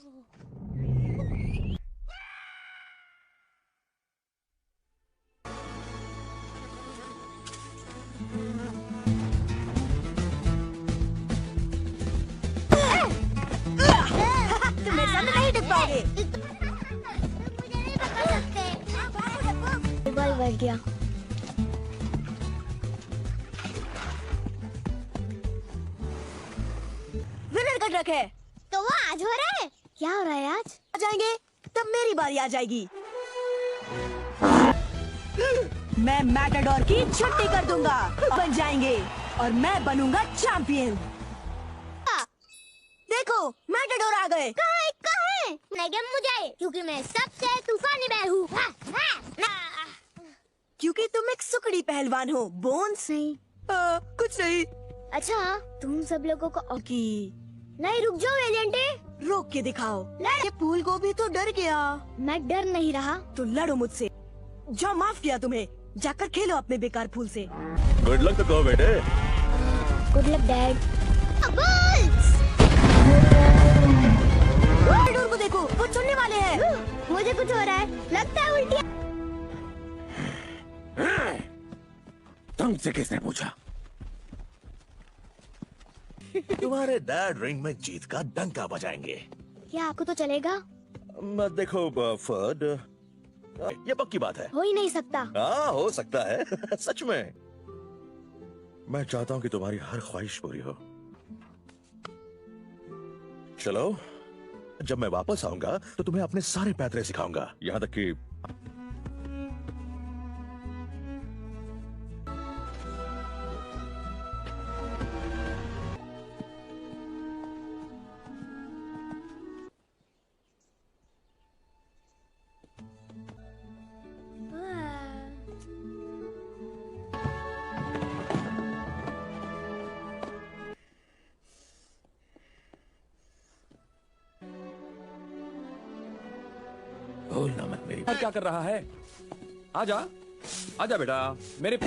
तुम मेरे सामने नहीं टिक पाओगे। मुझे नहीं पकड़ सकते। बॉल बैठ गया। विनर का ट्रक है। तो वो आज हो रहा है। क्या हो रहा है आज? आ जाएंगे तब मेरी बारी आ जाएगी। मैं मैटाडोर की छुट्टी कर दूंगा। बन जाएंगे और मैं बनूंगा चैंपियन। देखो मैटाडोर आ गए। कहाँ है? नहीं मुझे, क्योंकि मैं सबसे तूफानी बैल हूँ। क्योंकि तुम एक सुकड़ी पहलवान हो। बोन्स नहीं। कुछ नहीं। अच्छा तुम सब लोगों को ओके नहीं, रुक जाओ एजेंटे। रोक के दिखाओ। ये फूल गोभी तो डर गया। मैं डर नहीं रहा। तो लड़ो मुझसे। जो माफ किया तुम्हें, जाकर खेलो अपने बेकार फूल से। गुड लक तो कहो बेटे। Good luck dad. मैटाडोर को देखो, वो चुनने वाले हैं। मुझे कुछ हो रहा है, लगता है उल्टी। तुमसे किसने पूछा? तुम्हारे डैड रिंग में जीत का डंका बजाएंगे। क्या आपको तो चलेगा? देखो फर्ड, ये पक्की बात है। हो ही नहीं सकता। हाँ हो सकता है। सच में मैं चाहता हूँ कि तुम्हारी हर ख्वाहिश पूरी हो। चलो, जब मैं वापस आऊंगा तो तुम्हें अपने सारे पैतरे सिखाऊंगा, यहाँ तक कि भूलना मत मेरी। क्या कर रहा है? आजा, आजा बेटा मेरे।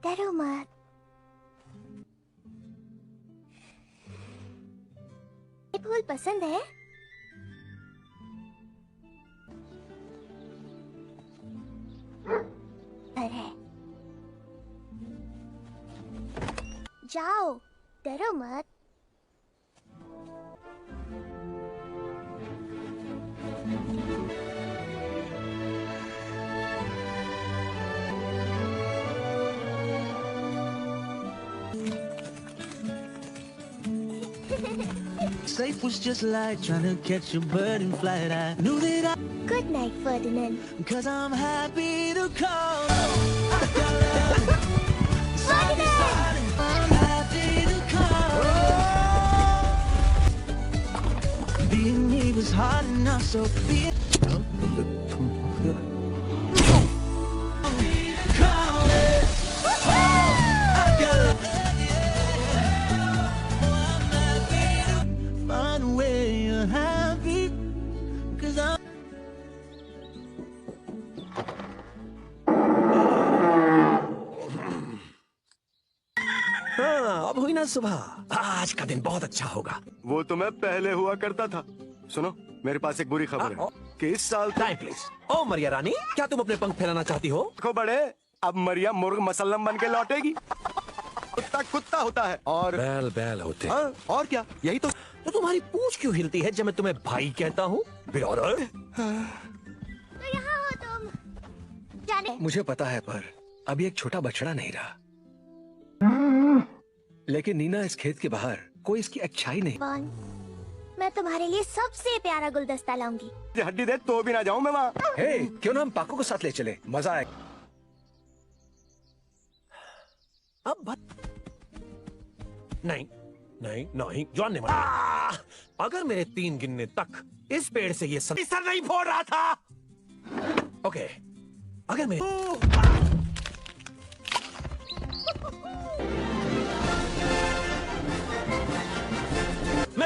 डरो मत। ये फूल पसंद है? अरे जाओ, डरो मत। Life was just like trying to catch a bird and fly it. I knew that Good night, Ferdinand. cause I'm happy to call. Ferdinand! I'm happy to call. Being me was hard enough, so be find a way you're happy cause I'm हाँ, अब हुई ना सुबह। आज का दिन बहुत अच्छा होगा। वो तो मैं पहले हुआ करता था। सुनो, मेरे पास एक बुरी खबर है कि इस साल टाइम प्लीज। ओ मरिया रानी, क्या तुम अपने पंख फैलाना चाहती हो? देखो बड़े, अब मरिया मुर्ग मुसल्लम बन के लौटेगी। कुत्ता कुत्ता होता है और बैल बैल होते हैं। हाँ, और क्या, यही तो। तो तुम्हारी पूंछ क्यों हिलती है जब मैं तुम्हें भाई कहता हूँ? ब्रदर। तो यहाँ हो तुम। जाने। मुझे पता है, पर अभी एक छोटा बछड़ा नहीं रहा। लेकिन नीना, इस खेत के बाहर कोई इसकी अच्छाई नहीं। बॉन, मैं तुम्हारे लिए सबसे प्यारा गुलदस्ता लाऊंगी। ये हड्डी दे तो भी ना जाऊं मैं वहाँ। हे, क्यों ना हम पाको को साथ ले चले, मजा आएगा। अब नहीं नहीं नहीं, जॉन ने मना। अगर मेरे 3 गिनने तक इस पेड़ से ये सर नहीं फोड़ रहा था। ओके, अगर मैं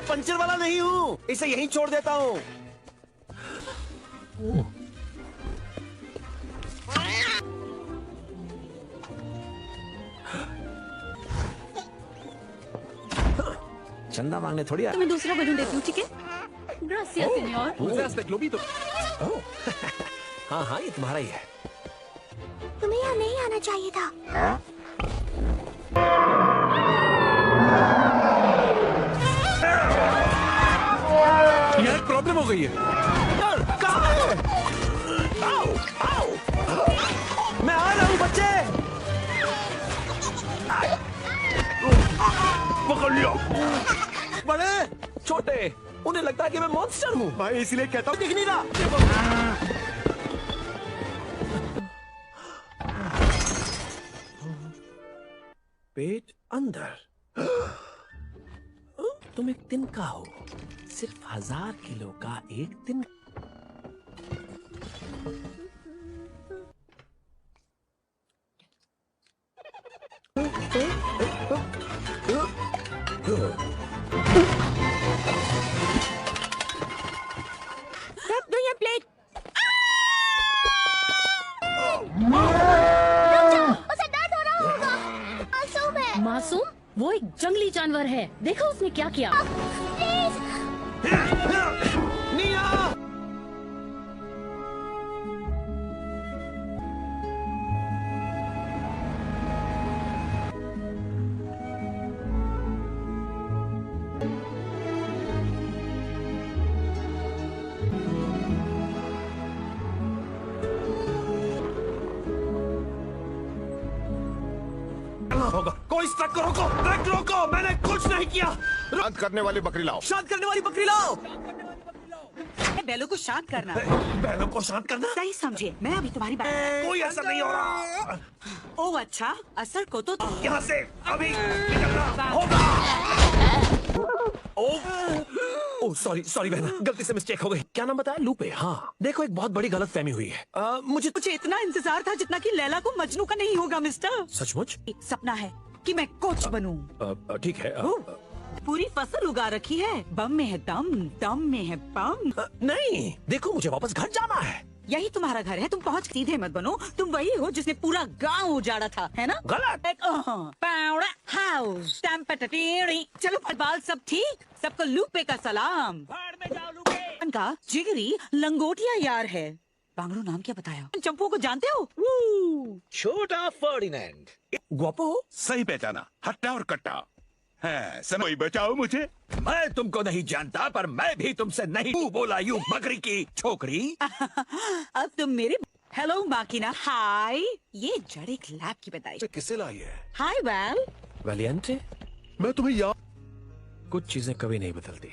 पंचर वाला नहीं हूँ, इसे यहीं छोड़ देता हूँ। चंदा मांगने थोड़ी तुम्हें दूसरा बलून देती हूँ, ठीक है? Gracias, señor. हाँ हाँ, ये तुम्हारा ही है। तुम्हें यहाँ नहीं आना चाहिए था। यार प्रॉब्लम हो गई है। कहाँ है? आओ, आओ। मैं आ रहा हूँ बच्चे। पकड़ लिया। बड़े छोटे, उन्हें लगता है कि मैं मॉन्स्टर हूँ। भाई इसलिए कहता हूँ, दिख नहीं रहा। पेट अंदर। तुम एक तिनका हो, सिर्फ 1000 किलो का एक तिनका। रख दो ये प्लेट। उसे दर्द हो रहा होगा। मासूम है। मासूम? वो एक जंगली जानवर है, देखो उसने क्या किया। प्लीज। होगा कोई ट्रक को रोको, ट्रक रोको, मैंने कुछ नहीं किया। शांत करने वाली बकरी लाओ। शांत करने वाली बकरी लाओ। बैलों को शांत करना। बैलों को शांत करना? सही समझे, मैं अभी तुम्हारी बात। कोई असर नहीं हो रहा। ओ अच्छा, असर को तो यहाँ से अभी निकलना होगा। ओह सॉरी सॉरी बहना, गलती से मिस्टेक हो गई। क्या नाम बताया? लूपे। हाँ देखो, एक बहुत बड़ी गलतफहमी हुई है। मुझे इतना इंतजार था जितना कि लैला को मजनू का नहीं होगा मिस्टर। सचमुच? एक सपना है कि मैं कोच बनूं। ठीक है। पूरी फसल उगा रखी है, बम में है दम, दम में है बम। नहीं देखो, मुझे वापस घर जाना है। यही तुम्हारा घर है, तुम पहुंच सीधे मत बनो। तुम वही हो जिसने पूरा गांव उजाड़ा था, है ना? गलत। पाउडा हाउस चलो बाल सब ठीक, सबको लूपे का सलाम। में जाओ लूपे। उनका जिगरी लंगोटिया यार है। बांगड़ू नाम क्या बताया? चंपू को जानते हो? छोटा फर्डिनेंड। ग्वापो? सही पहचाना, हट्टा और कट्टा है। समय बचाओ मुझे। मैं तुमको नहीं जानता, पर मैं भी तुमसे नहीं। तू बोला यू बकरी की छोकरी। अब तुम मेरे हेलो माकिना। हाय, ये जड़ एक लैब की पैदाइश। किससे लाई है? हाय वेल। वैलियंटे, मैं तुम्हें याद। कुछ चीजें कभी नहीं बदलती।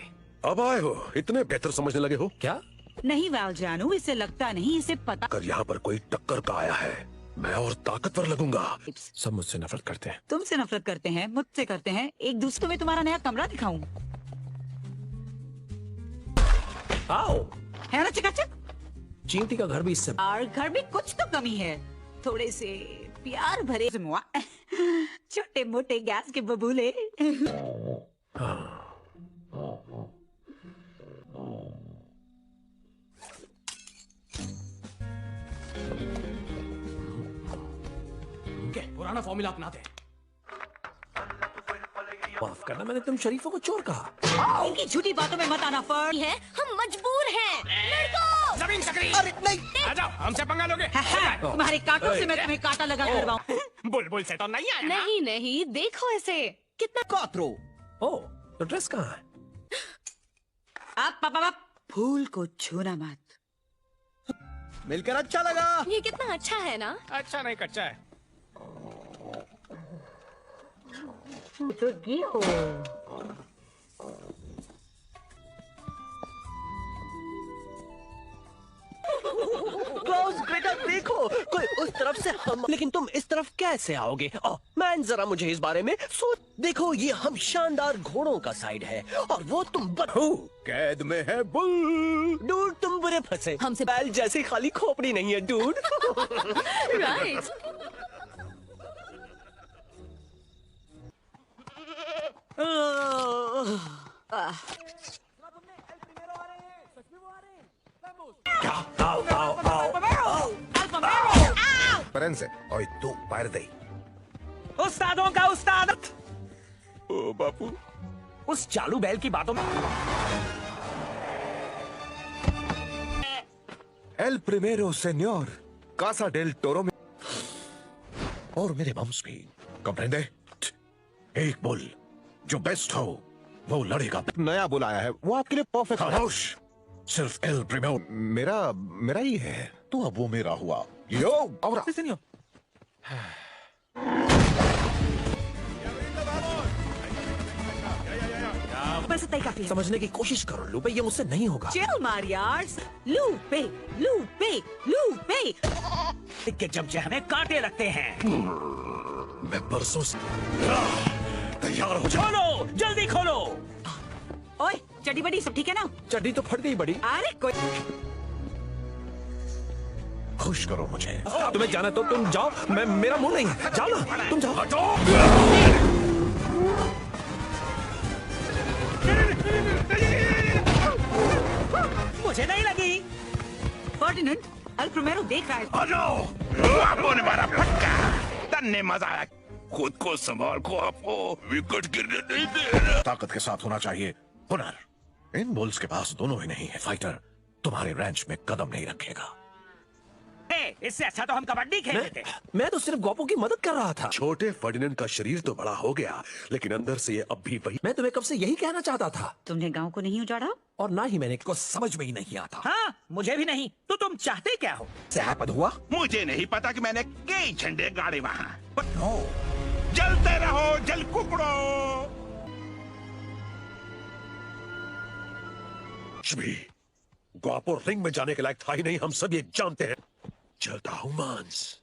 अब आए हो, इतने बेहतर समझने लगे हो क्या? नहीं वेल जानू, इसे लगता नहीं, इसे पता। कर यहाँ पर कोई टक्कर का आया है, मैं और ताकतवर लगूंगा। सब मुझसे नफरत करते हैं। तुमसे नफरत करते हैं, मुझसे करते हैं। एक दूसरे में तुम्हारा नया कमरा दिखाऊं? आओ। है ना चकाचक? चींटी का घर भी इससे। और घर में कुछ तो कमी है, थोड़े से प्यार भरे छोटे मोटे गैस के बबूले। पुराना फॉर्मूला अपनाते। माफ करना, मैंने तुम शरीफों को चोर कहा। इनकी झूठी बातों में मत आना फर। है, हम मजबूर हैं। लड़को। जमीन चक्री। अरे नहीं, आ जाओ, हमसे पंगा लोगे। तुम्हारे कांटों से मैं तुम्हें कांटा लगा करवाऊं। बुलबुल से तो नहीं आया ना? नहीं नहीं, देखो इसे कितना। कातरो। ओह, तो ड्रेस कहाँ है? आप पापा फूल को छूना मत। मिलकर अच्छा लगा। ये कितना अच्छा है ना? अच्छा नहीं, कच्चा है। तो ये हो। क्लॉस बेटा देखो, कोई उस तरफ से हम, लेकिन तुम इस तरफ कैसे आओगे? ओह मैन, जरा मुझे इस बारे में सोच। देखो ये हम शानदार घोड़ों का साइड है और वो तुम कैद में है बुल। डूड तुम बुरे फंसे, हमसे बैल जैसी खाली खोपड़ी नहीं है dude. Right. Prense, hoy tú parde. उस्तादों का उस्ताद। ओ बापू, उस चालू बैल की बातों में एल प्रिमेरो सेन्योर, कासा डेल टोरो में और मेरे बम्स भी, कम्प्रेंडे? एक बुल जो बेस्ट हो वो लड़ेगा। नया बुल आया है, वो आपके लिए परफेक्ट है। खामोश, सिर्फ एल प्रिमेरो मेरा ही है। तो अब वो मेरा हुआ। यो और बस इतना ही काफी है। समझने की कोशिश करो लूपे, ये मुझसे नहीं होगा। चिल मारियार्स, लूपे लूपे लूपे। के चमचे हमें कांटे लगते हैं। मैं परसों से तैयार हो जा। खोलो, जल्दी खोलो। ओए चड्डी बड़ी सब ठीक है ना? चड्डी तो फट गई बड़ी। अरे कोई खुश करो मुझे। तुम्हें जाना तो तुम जाओ, मैं मेरा मुंह नहीं है। जाओ ना, तुम जाओ। मुझे नहीं लगी। फर्डिनेंड, एल प्रिमेरो देख रहा है। आपो ने मारा फटका। तन्ने मजा आया। खुद को संभाल को, आपको विकेट गिरने नहीं दे। ताकत के साथ होना चाहिए हुनर। इन बुल्स के पास दोनों ही नहीं है। फाइटर तुम्हारे रैंच में कदम नहीं रखेगा। इससे अच्छा तो हम कबड्डी खेल लेते। मैं तो सिर्फ गोपो की मदद कर रहा था। छोटे फर्डिनेंड का शरीर तो बड़ा हो गया, लेकिन अंदर से ये अब भी वही। मैं तुम्हें कब से यही कहना चाहता था। तुमने गांव को नहीं उजाड़ा और ना ही मैंने को समझ में ही नहीं आता। हाँ, मुझे भी नहीं। तो तुम चाहते क्या हो? सहापद हुआ। मुझे नहीं पता कि मैंने कई झंडे गाड़े वहाँ। जलते रहो, जल कुकड़ो। ग्वापो रिंग में जाने के लायक था ही नहीं, हम सब ये जानते हैं। चलता हूं मांस।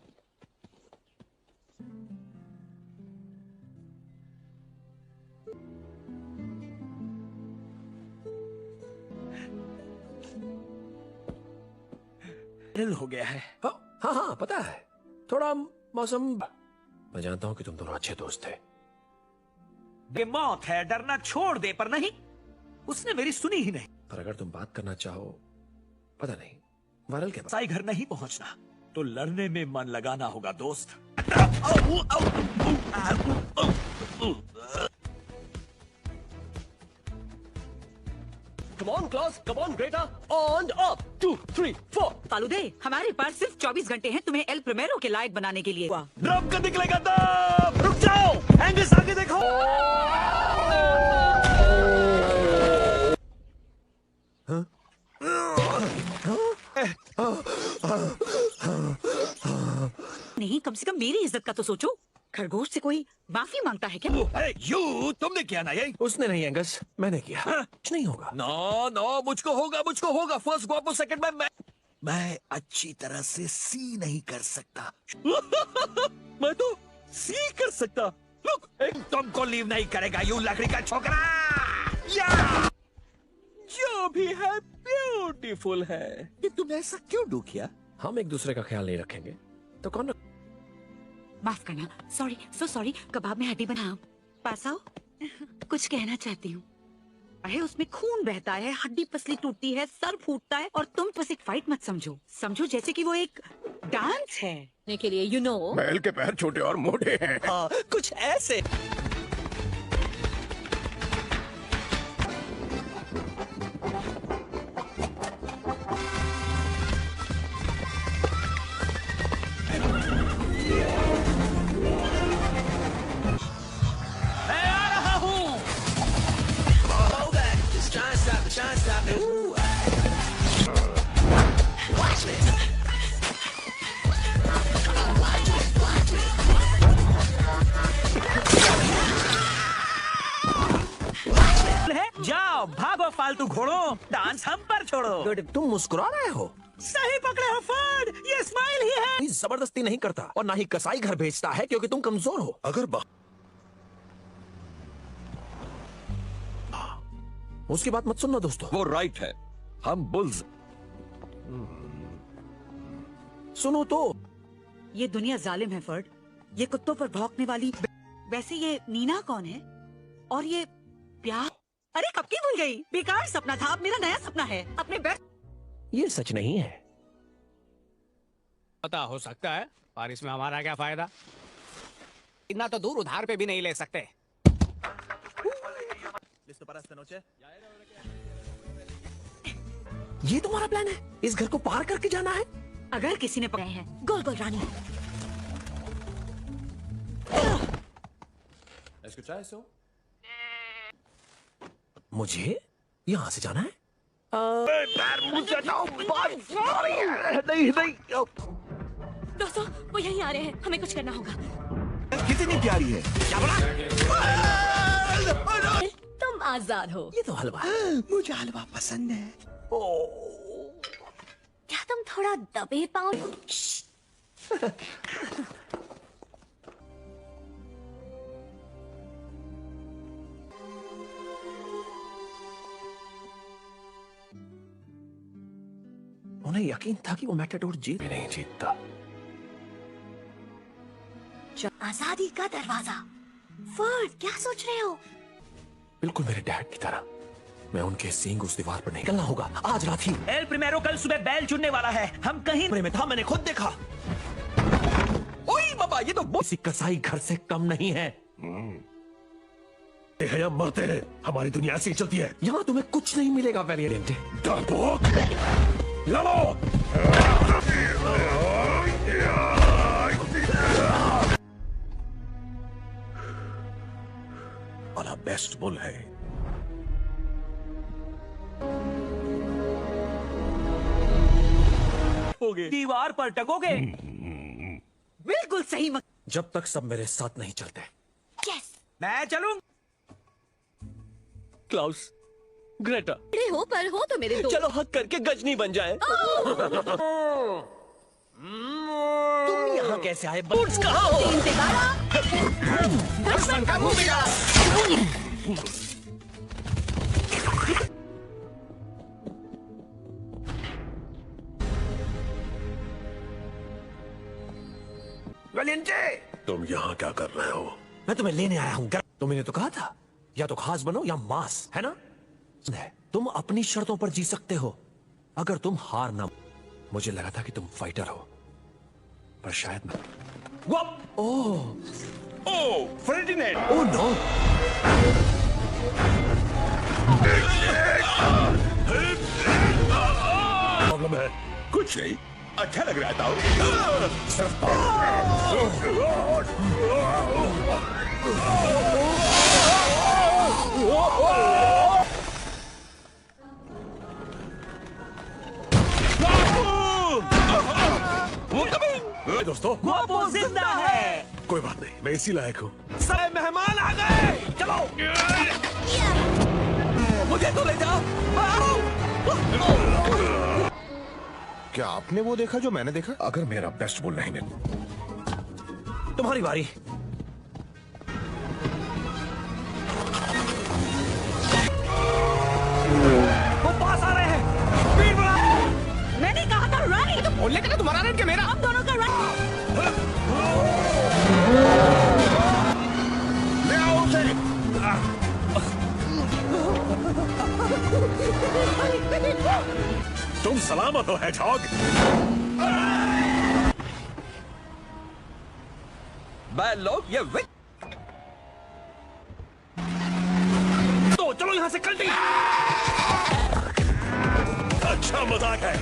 दिल हो गया है। हाँ हाँ पता है, थोड़ा मौसम। मैं जानता हूँ कि तुम दोनों अच्छे दोस्त थे। ये मौत है, डरना छोड़ दे। पर नहीं, उसने मेरी सुनी ही नहीं। पर अगर तुम बात करना चाहो, पता नहीं वायरल के साई घर नहीं पहुंचना तो लड़ने में मन लगाना होगा दोस्त। Come on, Klaus. Come on, Greta. On up. 2, 3, 4. फालूदे, हमारे पास सिर्फ 24 घंटे हैं तुम्हें एल प्रिमेरो के लायक बनाने के लिए। ड्रम का निकलेगा दम। रुक जाओ, एंगस आगे देखो। नहीं, कम से कम मेरी इज्जत का तो सोचो। खरगोश से कोई माफी मांगता है क्या? यू तुमने किया ना ये? उसने नहीं एंगस, मैंने किया। कुछ नहीं होगा। नो, मुझको होगा। फर्स्ट गोपो सेकंड में मैं अच्छी तरह से सी नहीं कर सकता। मैं तो सी कर सकता। लुक, तुमको लीव नहीं करेगा यू लकड़ी का छोकरा। या जो भी है ब्यूटीफुल है। ये तुमने ऐसा क्यों डू किया? हम एक दूसरे का ख्याल नहीं रखेंगे तो कौन? माफ करना, सॉरी, सो सॉरी। कबाब में हड्डी बना। पास आओ। कुछ कहना चाहती हूँ। है उसमें खून बहता है, हड्डी पसली टूटती है, सर फूटता है, और तुम बस एक फाइट मत समझो जैसे कि वो एक डांस है। के लिए यू नो। बैल के पैर छोटे और मोटे हैं। हाँ, कुछ ऐसे। गुड। तुम मुस्कुरा रहे हो? सही पकड़े हो फर्ड, ये स्माइल ही है। कोई जबरदस्ती नहीं करता और ना ही कसाई घर भेजता है क्योंकि तुम कमजोर हो। अगर उसकी बात मत सुनना दोस्तों। वो राइट है, हम बुल्स। सुनो तो, ये दुनिया जालिम है फर्ड, ये कुत्तों पर भौंकने वाली। वैसे ये नीना कौन है? और ये प्यार? अरे कब की भूल गई, बेकार सपना था, अब मेरा नया सपना है अपने बेस्ट। ये सच नहीं है। पता हो सकता है, पर इसमें हमारा क्या फायदा? इतना तो दूर उधार पे भी नहीं ले सकते। ये तुम्हारा प्लान है? इस घर को पार करके जाना है? अगर किसी ने पकड़े हैं गोल गोल रानी। मुझे यहाँ से जाना है? नहीं नहीं, दोस्तों वो यहीं आ रहे हैं, हमें कुछ करना होगा। कितनी प्यारी है। तुम आजाद हो। ये तो हलवा है। मुझे हलवा पसंद है। क्या तुम थोड़ा दबे पाओ? उन्हें यकीन था कि वो मैटाडोर जीत नहीं जीतता। आजादी का दरवाजा। फर्ड क्या सोच रहे हो? बिल्कुल मेरे डैड की तरह। मैं उनके सींग उस दीवार पर निकलना होगा आज रात ही। एल प्रिमेरो कल सुबह बैल चुनने वाला है। हम कहीं में था, मैंने खुद देखा। ओए बाबा, ये तो किसी कसाई घर से कम नहीं है। या मरते हैं, हमारी दुनिया ऐसी ही चलती है। यहाँ तुम्हें कुछ नहीं मिलेगा वेलिएंटे। लड़ो। वाला बेस्ट बुल है। दीवार पर टकोगे। बिल्कुल सही जब तक सब मेरे साथ नहीं चलते। यस। मैं चलूं। क्लाउस, ग्रेटा, अरे हो पर हो तो मेरे दोस्त। चलो हक करके गजनी बन जाए। तुम यहाँ कैसे आए? बूट्स कहाँ हो? दुश्मन का मुंह बिगाड़ा। वेलिएंटे, तुम यहाँ क्या कर रहे हो? मैं तुम्हें लेने आया हूँ। तुमने तो कहा था या तो खास बनो या मांस, है ना? तुम अपनी शर्तों पर जी सकते हो अगर तुम हार ना। मुझे लगा था कि तुम फाइटर हो, पर शायद मैं। Oh Ferdinand. Oh no. Problem है? कुछ नहीं, अच्छा लग रहा था। सिर्फ दोस्तों, वो जिंदा है। कोई बात नहीं, मैं इसी लायक हूँ। सारे मेहमान आ गए। चलो, मुझे तो ले जाओ। क्या आपने वो देखा जो मैंने देखा? अगर मेरा बेस्ट बुल नहीं मिला, तुम्हारी बारी। वो पास आ रहे हैं। स्पीड बढ़ा। मैंने कहा था रानी। तो बोलने का तुम्हारा रेट क्या मेरा? हम दोनों का ले आओ उसे। तुम सलामत हो हेडहॉग। बैल लोग ये तो चलो यहां से कल्टी। अच्छा मजाक है।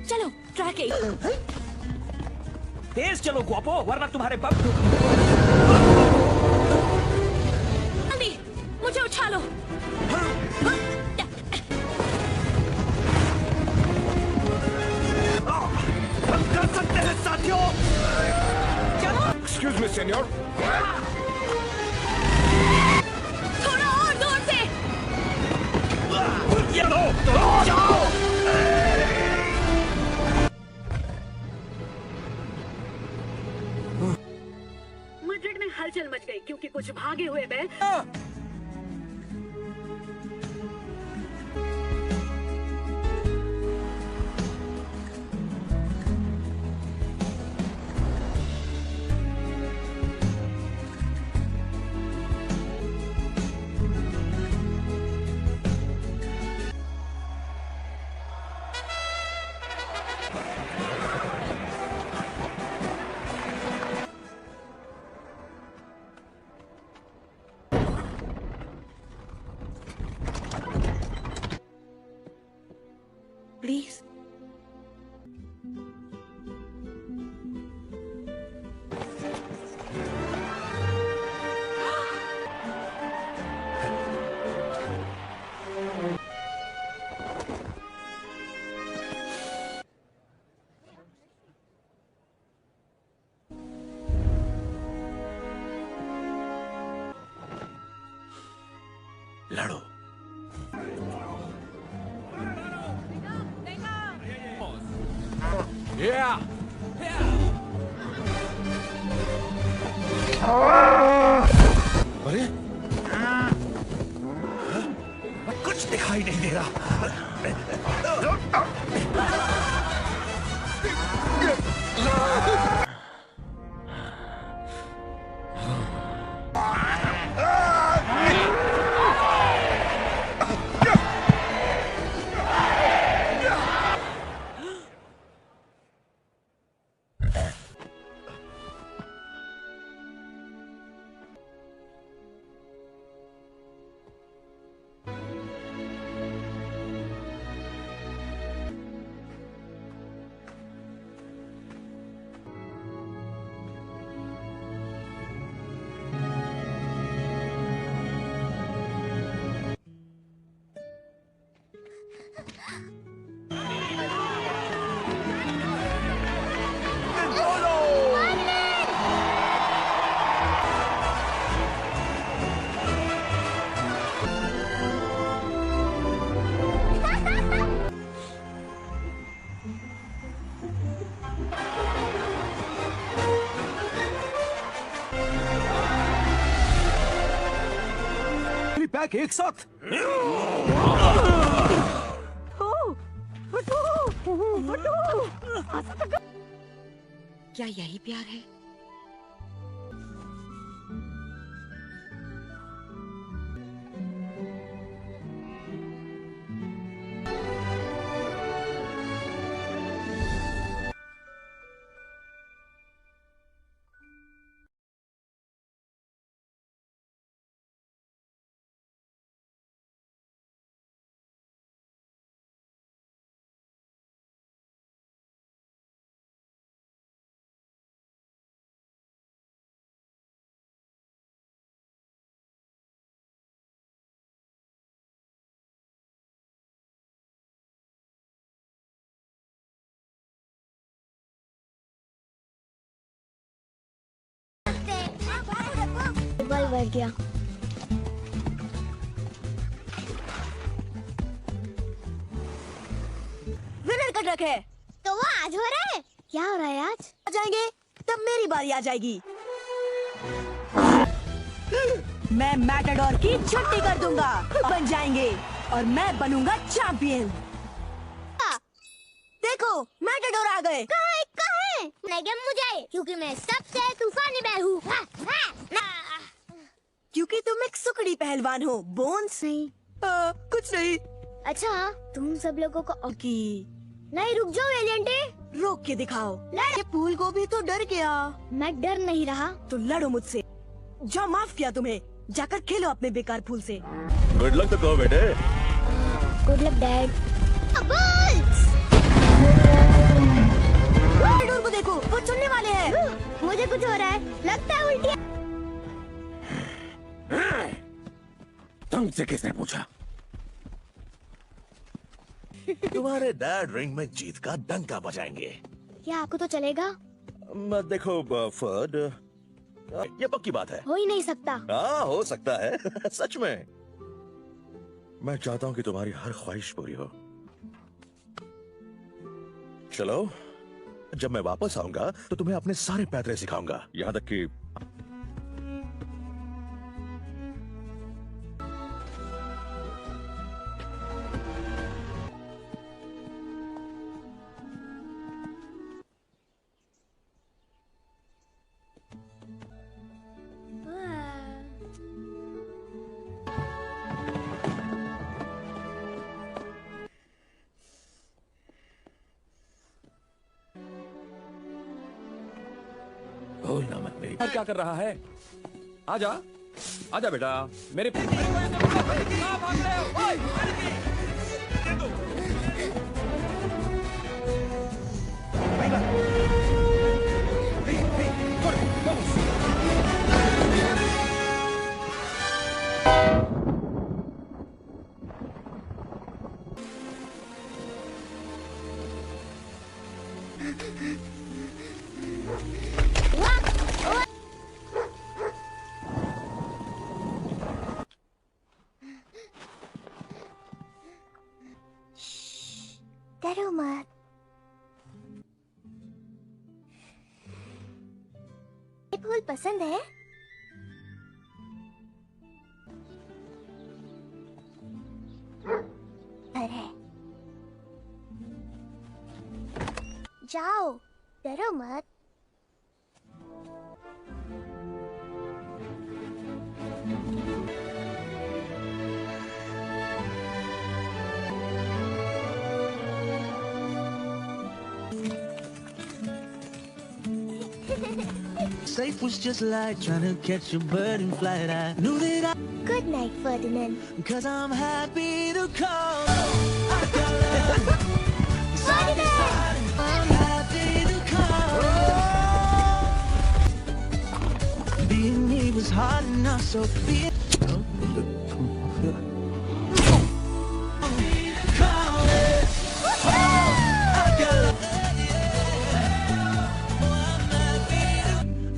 चलो ट्रैक एक। तेज चलो ग्वापो, वरना तुम्हारे पग जल्दी मुझे उठा लो। हम कर सकते हैं साथियों। Excuse me senior. थोड़ा और जोर से। ये लो, जाओ। मड्रिड में हलचल मच गई क्योंकि कुछ भागे हुए बैल प्लीज। लड़ो। Yeah! अरे कुछ दिखाई नहीं दे रहा। पैक एक साथ। क्या यही प्यार है? बल बैठ गया। विनर का ट्रक है। तो वो आज हो रहा है? क्या हो रहा है आज? आ जाएंगे तब मेरी बारी आ जाएगी। मैं मैटाडोर की छुट्टी कर दूंगा, बन जाएंगे और मैं बनूंगा चैंपियन। देखो मैटाडोर आ गए। कहाँ है? गेम मुझे, क्योंकि मैं सबसे तूफानी बैल हूँ। क्योंकि तुम एक सुकड़ी पहलवान हो। बोन्स नहीं। कुछ नहीं। अच्छा तुम सब लोगों को की नहीं, रुक जाओ एजेंटे। रोक के दिखाओ। ये फूल को भी तो डर गया। मैं डर नहीं रहा। तो लड़ो मुझसे। जो माफ किया तुम्हें, जाकर खेलो अपने बेकार फूल से। गुड लक तो कहो बेटे। Good luck dad. डोर को देखो, वो चुनने वाले हैं। मुझे कुछ हो रहा है, लगता है उल्टी। तुमसे किसने पूछा? तुम्हारे डैड रिंग में जीत का डंका बजाएंगे। क्या आपको तो चलेगा? देखो फर्ड, ये पक्की बात है। हो ही नहीं सकता। हाँ हो सकता है। सच में मैं चाहता हूँ कि तुम्हारी हर ख्वाहिश पूरी हो। चलो, जब मैं वापस आऊंगा तो तुम्हें अपने सारे पैतरे सिखाऊंगा, यहाँ तक कि भूलना मत मेरी। और क्या कर रहा है? आजा, आजा बेटा मेरे। डरो मत। ये फूल पसंद है? अरे जाओ, डरो मत। Safe was just like trying to catch a bird and fly it. I knew that Good night, Ferdinand. cause I'm happy to call. Ferdinand! I'm happy to call. Being me was hard enough, so being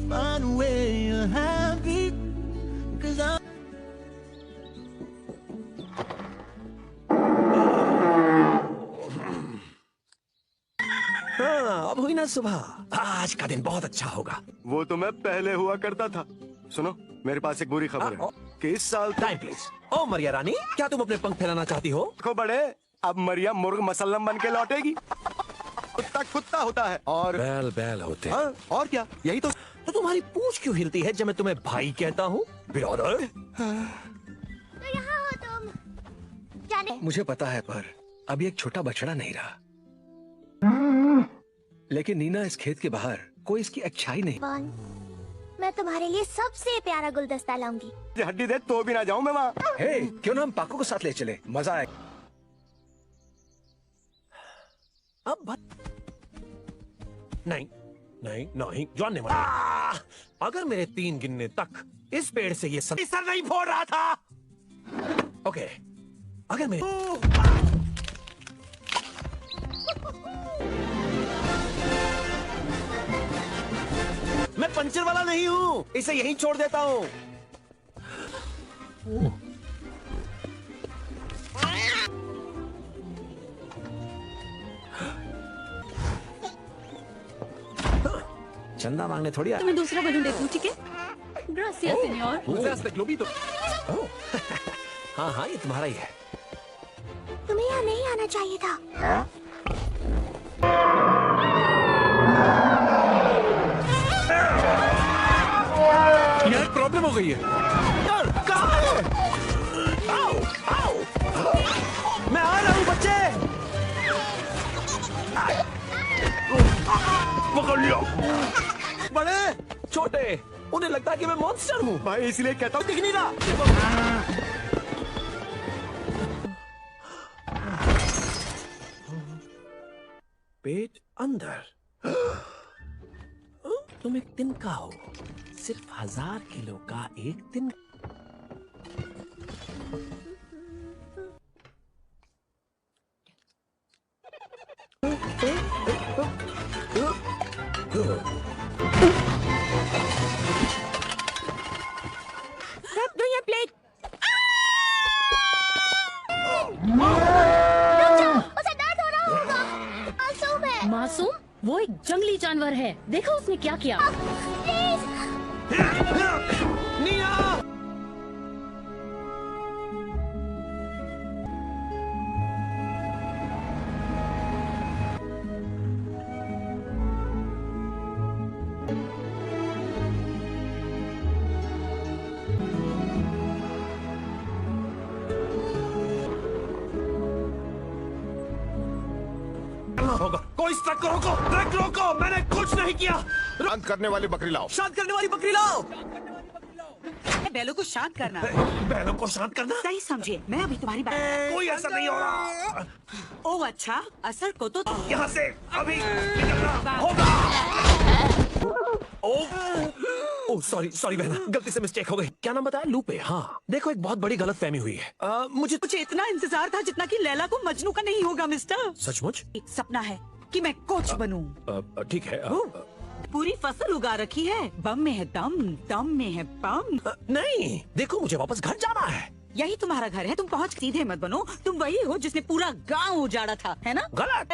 find a way you're happy cause I'm हाँ, अब हुई ना सुबह। आज का दिन बहुत अच्छा होगा। वो तो मैं पहले हुआ करता था। सुनो, मेरे पास एक बुरी खबर है कि इस साल टाइम प्लीज। ओ मरिया रानी, क्या तुम अपने पंख फैलाना चाहती हो? देखो बड़े, अब मरिया मुर्ग मसल्लम बन के लौटेगी। कुत्ता कुत्ता होता है और बैल बैल होते हैं। हाँ, और क्या, यही तो। तो तुम्हारी पूंछ क्यों हिलती है जब मैं तुम्हें भाई कहता हूँ? ब्रदर। तो यहाँ हो तुम। जाने। मुझे पता है, पर अभी एक छोटा बछड़ा नहीं रहा। लेकिन नीना, इस खेत के बाहर कोई इसकी अच्छाई नहीं। मैं तुम्हारे लिए सबसे प्यारा गुलदस्ता लाऊंगी। हड्डी दे तो भी ना जाऊं मैं वहाँ। हे, क्यों ना हम पाको को साथ ले चले, मजा आए। अब नहीं नहीं नहीं, जानने वाला। अगर मेरे 3 गिनने तक इस पेड़ से ये सर नहीं फोड़ रहा था। ओके, अगर मैं पंचर वाला नहीं हूँ, इसे यहीं छोड़ देता हूँ। चंदा मांगने थोड़ी आ। मैं दूसरा बलून देती हूँ, ठीक है? Gracias, señor. हाँ हाँ, ये तुम्हारा ही है। तुम्हें यहाँ नहीं आना चाहिए था। यार प्रॉब्लम हो गई है। कहाँ है? आओ, आओ। मैं आ रहा हूँ बच्चे। पकड़ लिया। बड़े छोटे, उन्हें लगता है कि मैं मॉन्स्टर हूँ। मैं इसलिए कहता हूँ दिख नहीं रहा। पेट अंदर। तुम एक तिनका हो, सिर्फ 1000 किलो का एक तिनका। रख दो ये प्लेट। उसे दर्द हो रहा होगा। मासूम है। मासूम? वो एक जंगली जानवर है, देखो उसने क्या किया। प्लीज। होगा कोई इस ट्रक को रोको, ट्रक रोको, मैंने कुछ नहीं किया। शांत करने वाली बकरी लाओ। शांत करने वाली बकरी लाओ। बैलों को शांत करना। बैलों को शांत करना? सही समझे, मैं अभी तुम्हारी बात। कोई असर नहीं हो रहा। ओ अच्छा, असर को तो यहाँ से अभी निकलना होगा। ओह सॉरी सॉरी बहना, गलती से मिस्टेक हो गई। क्या नाम बताया? लूपे। हाँ देखो, एक बहुत बड़ी गलतफहमी हुई है। मुझे इतना इंतजार था जितना कि लैला को मजनू का नहीं होगा मिस्टर। सचमुच? एक सपना है कि मैं कोच बनूं। ठीक है। पूरी फसल उगा रखी है, बम में है दम, दम में है बम। नहीं देखो, मुझे वापस घर जाना है। यही तुम्हारा घर है, तुम पहुंच सीधे मत बनो। तुम वही हो जिसने पूरा गांव उजाड़ा था, है ना? गलत।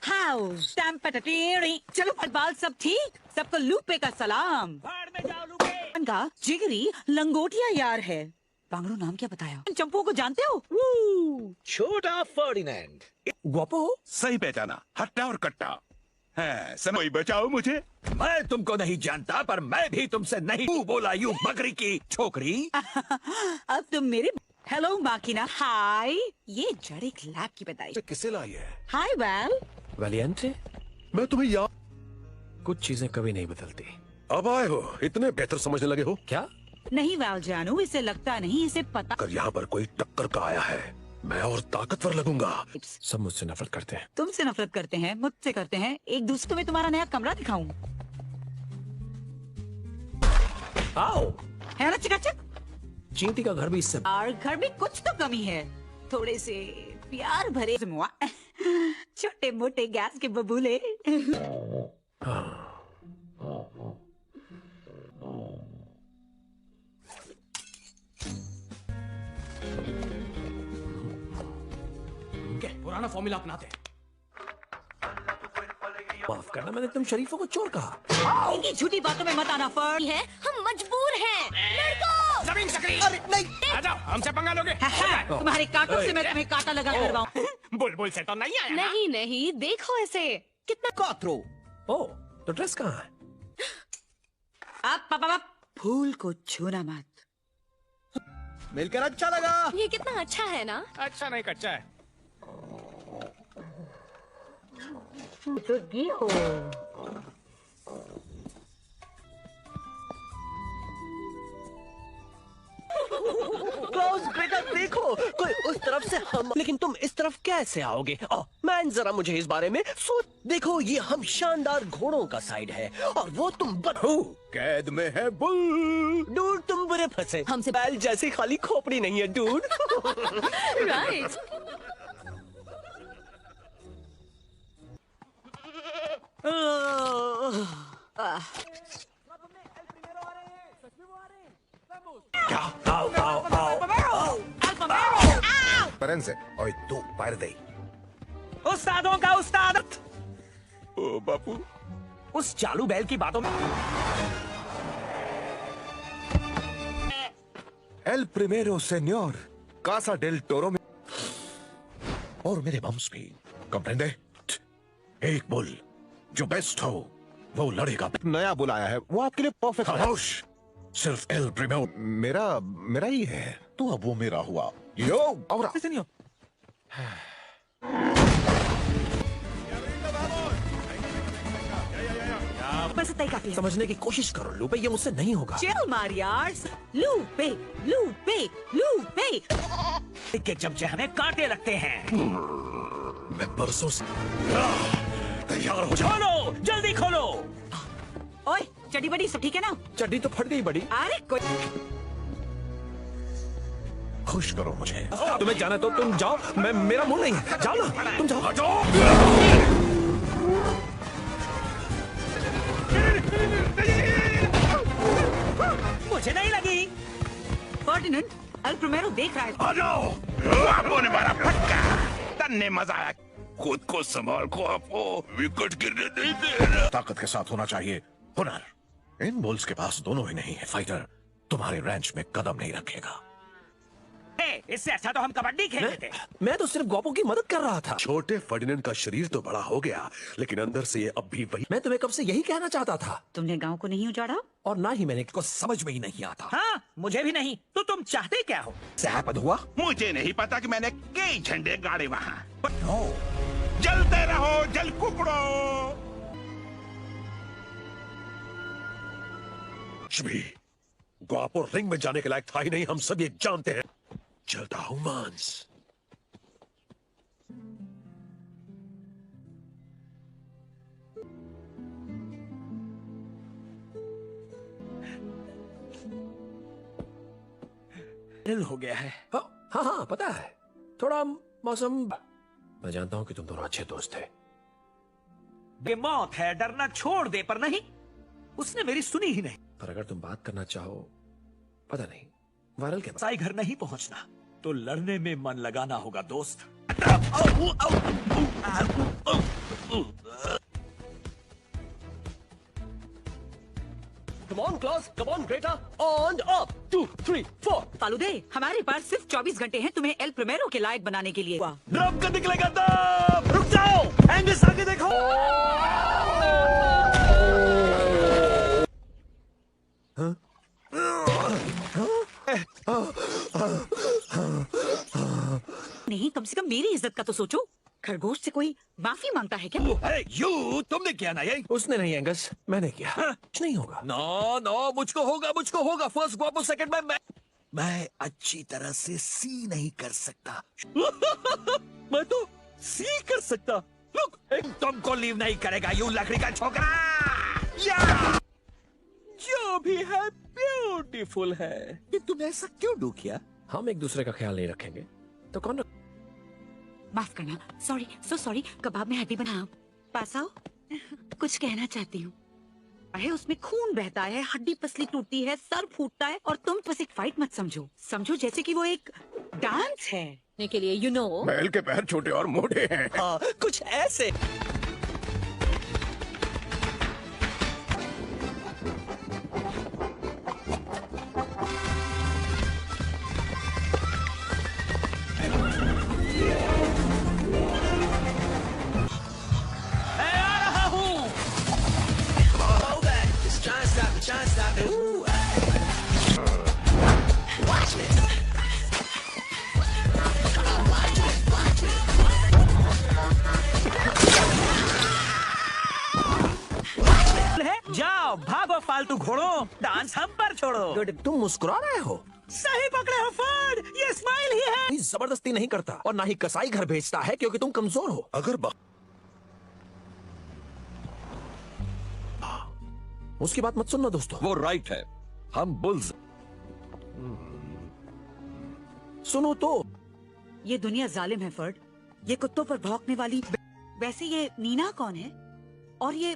हाउस चलो फटबॉल सब ठीक, सबको लूपे का सलाम। का जिगरी लंगोटिया यार है। बांगड़ू नाम क्या बताया? चंपू को जानते हो? छोटा फर्डिनेंड। ग्वापो? सही पहचाना, हट्टा और कट्टा है। समय बचाओ मुझे। मैं तुमको नहीं जानता, पर मैं भी तुमसे नहीं। तू बोला यूं बकरी की छोकरी। अब तुम मेरे। हेलो माकिना। हाय, ये जड़ एक लाख की बताई। किसे लाई है? हाय वेल। वैलिएंटे? मैं तुम्हें याद। कुछ चीजें कभी नहीं बदलती। अब आए हो, इतने बेहतर समझने लगे हो क्या? नहीं वाल जानू, इसे लगता नहीं, इसे पता। अगर यहाँ पर कोई टक्कर का आया है, मैं और ताकतवर लगूंगा। सब मुझसे नफरत करते हैं। तुमसे नफरत करते हैं, मुझसे करते हैं। एक दूसरे में तुम्हारा नया कमरा दिखाऊं? आओ। है ना चिकाचक? चींटी का घर भी इससे। और घर में कुछ तो कमी है, थोड़े से प्यार भरे छोटे मोटे गैस के बबूले। पुराना फॉर्मूला अपनाते। माफ करना, मैंने तुम शरीफों को चोर कहा। इनकी झूठी बातों में मत आना फर। है, हम मजबूर हैं। लड़को। जमीन चक्री। अरे नहीं। आ जाओ, हमसे पंगा लोगे। तुम्हारे कांटों से मैं तुम्हें कांटा लगा करवाऊं। बुलबुल से तो नहीं आया ना? नहीं नहीं, देखो ऐसे कितना कातरो। ओह, तो ड्रेस कहाँ है? आप पापा फूल को छूना मत। मिलकर अच्छा लगा। ये कितना अच्छा है ना? अच्छा नहीं, कच्चा है। हो क्लोज बेटा देखो, कोई उस तरफ से हम। लेकिन तुम इस तरफ कैसे आओगे? मैन जरा मुझे इस बारे में सोच। देखो, ये हम शानदार घोड़ों का साइड है और वो तुम कैद में है बुल। डूड, तुम बुरे फंसे। हमसे बैल जैसे खाली खोपड़ी नहीं है डूड। राइट। क्या? आओ आओ आओ। से ओए तू पैर दे। उस्तादों का उस्ताद। ओ बापू, उस चालू बैल की बातों में। एल प्रिमेरो सेन्योर, कासा डेल टोरो में। और मेरे बम्स भी, कंप्रेंडे? एक बुल जो बेस्ट हो वो लड़ेगा। नया बुल आया है, वो आपके लिए परफेक्ट है। खामोश, सिर्फ एल प्रिमेरो मेरा ही है, तो अब वो मेरा हुआ। यो और बस इतना ही काफी है। समझने की कोशिश करो लूपे, ये मुझसे नहीं होगा। चिल मारियार्स, लूपे लूपे लूपे। के चमचे हमें कांटे लगते हैं। मैं बरसों से तैयार हो जाओ। खोलो, जल्दी खोलो। ओए चड्डी बड़ी सब ठीक है ना? चड्डी तो फट गई बड़ी। अरे कोई खुश करो मुझे। तुम्हें जाना तो तुम जाओ, मैं मेरा मुंह नहीं है। जाओ ना, तुम जाओ। मुझे नहीं लगी। फर्डिनेंड, एल प्रोमेरो देख रहा है। आ जाओ, गुआपो ने मारा फटका। तन्ने मजा आया। खुद को संभाल गुआपो, विकेट गिरने नहीं देना। ताकत के साथ होना चाहिए हुनर। इन बुल्स के पास दोनों ही नहीं है। फाइटर तुम्हारे रैंच में कदम नहीं रखेगा। इससे अच्छा तो हम कबड्डी खेलते थे। मैं तो सिर्फ गॉपो की मदद कर रहा था। छोटे फर्डिनेंड का शरीर तो बड़ा हो गया, लेकिन अंदर से ये अब भी वही। मैं तुम्हें कब से यही कहना चाहता था। तुमने गांव को नहीं उजाड़ा और ना ही मैंने को समझ में ही नहीं आता। हाँ, मुझे भी नहीं। तो तुम चाहते क्या हो? सैपद हुआ। मुझे नहीं पता कि मैंने कई झंडे गाड़े वहाँ। जलते रहो, जल कुकड़ो। गुआपो रिंग में जाने के लायक था ही नहीं, हम सब ये जानते हैं। चलता हूं मांस। हो गया है। हाँ हाँ पता है, थोड़ा मौसम। मैं जानता हूँ कि तुम दोनों अच्छे दोस्त थे। बेमौत है, डरना छोड़ दे। पर नहीं, उसने मेरी सुनी ही नहीं। पर अगर तुम बात करना चाहो, पता नहीं वायरल के साई घर नहीं पहुंचना तो लड़ने में मन लगाना होगा दोस्त। Come on, Klaus. Come on, Greta. On up. 2, 3, 4. फालूदे, हमारे पास सिर्फ 24 घंटे हैं तुम्हें एल प्रोमेरो के लायक बनाने के लिए। ड्रॉप कर निकलेगा दम। रुक जाओ, एंगस आगे देखो। नहीं, कम से कम मेरी इज्जत का तो सोचो। खरगोश से कोई माफी मांगता है क्या? तुमने किया ना ये? उसने नहीं एंगस, मैंने किया। कुछ नहीं होगा। नो, मुझको होगा। फर्स्ट गुआपो सेकंड में मैं अच्छी तरह से सी नहीं कर सकता। मैं तो सी कर सकता। लुक, तुमको लीव नहीं करेगा यू लकड़ी का छोकरा। जो भी है ब्यूटीफुल है। कि तुम ऐसा क्यों डू किया? हम एक दूसरे का ख्याल नहीं रखेंगे तो कौन माफ करना, सॉरी, सो सॉरी। कबाब में हड्डी बनाओ। पास आओ। कुछ कहना चाहती हूँ। है उसमें खून बहता है, हड्डी पसली टूटती है, सर फूटता है, और तुम बस एक फाइट मत समझो जैसे कि वो एक डांस है। के लिए बैल के पैर छोटे और मोटे हैं। हाँ, कुछ ऐसे। जाओ, भागो फालतू घोड़ों। डांस हम पर छोड़ो। तुम मुस्कुरा रहे हो? सही पकड़े हो फर्ड, ये स्माइल ही है। जबरदस्ती नहीं करता और ना ही कसाई घर भेजता है क्योंकि तुम कमजोर हो। अगर उसकी बात मत सुनना दोस्तों। वो राइट है, हम बुल्स। सुनो तो। ये दुनिया जालिम है फर्ड। ये कुत्तों पर भौंकने वाली। वैसे ये नीना कौन है? और ये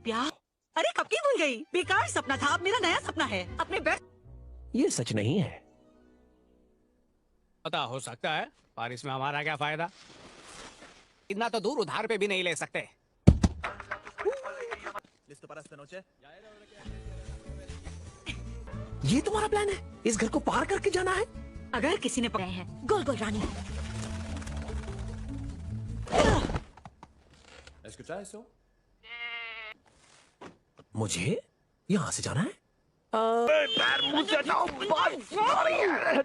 प्यार? अरे कब की भूल गई। बेकार सपना था, अब मेरा नया सपना है। अपने बेस्ट। ये सच नहीं है। पता हो सकता है, पर इसमें हमारा क्या फायदा? इतना तो दूर उधार पे भी नहीं ले सकते। ये तुम्हारा प्लान है? इस घर को पार करके जाना है? अगर किसी ने पकड़े हैं गोल गोल रानी। मुझे यहाँ से जाना है?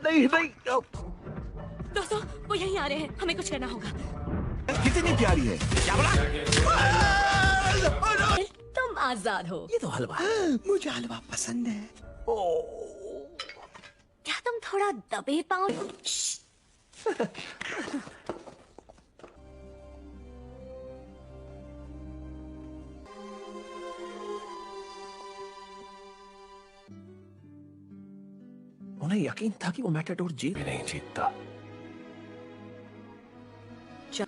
नहीं। दोस्तों, वो यहीं आ रहे हैं, हमें कुछ करना होगा। कितनी प्यारी है। तुम आजाद हो। ये तो हलवा है। मुझे हलवा पसंद है। क्या तुम थोड़ा दबे पाओ? उन्हें यकीन था कि वो मैटाडोर जीत भी नहीं जीतता।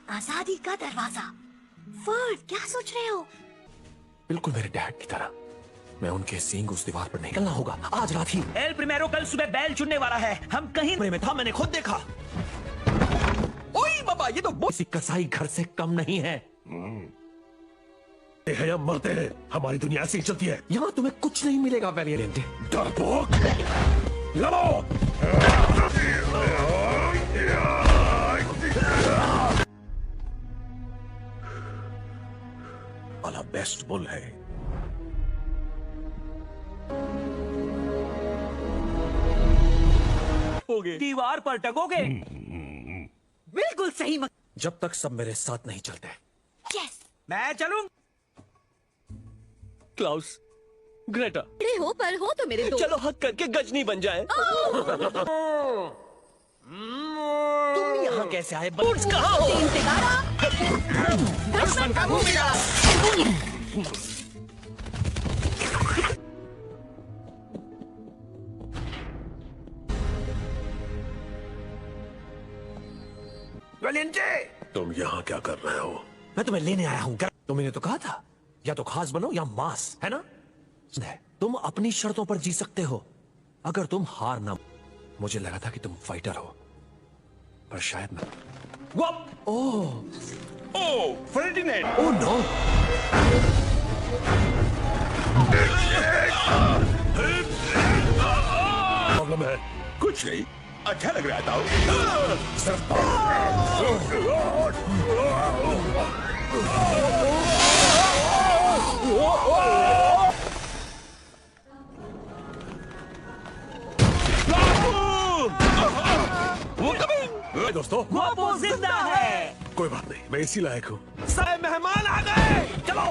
आजादी का दरवाजा। फर्ड, क्या सोच रहे हो? बिल्कुल मेरे डैड की तरह मैं उनके सींग उस दीवार पर निकलना होगा आज रात ही। एल प्रिमेरो कल सुबह बैल चुनने वाला है। हम कहीं में था, मैंने खुद देखा। ओए बाबा, ये तो किसी कसाई घर से कम नहीं है। है या मरते हैं, हमारी दुनिया ऐसी चलती है। यहाँ तुम्हें कुछ नहीं मिलेगा वैलियंटे। डरपोक, लड़ो। वाला बेस्ट बुल है। दीवार पर टकोगे। बिल्कुल सही जब तक सब मेरे साथ नहीं चलते। यस, मैं चलूं। क्लाउस, ग्रेटा, हो पर हो तो मेरे दोस्त। चलो हक करके गजनी बन जाए। तुम यहाँ कैसे आए? बूट्स कहाँ हो? दुश्मन का मुंह मिला। तुम यहाँ क्या कर रहे हो? मैं तुम्हें लेने आया हूँ। तुमने तो कहा था या तो खास बनो या मांस, है ना? तुम अपनी शर्तों पर जी सकते हो अगर तुम हार ना। मुझे लगा था कि तुम फाइटर हो, पर शायद मैं। Oh Ferdinand. Oh no. Problem है? कुछ नहीं, अच्छा लग रहा था। दोस्तों, गुआपो जिंदा है। कोई बात नहीं, मैं इसी लायक हूँ। सारे मेहमान आ गए। चलो,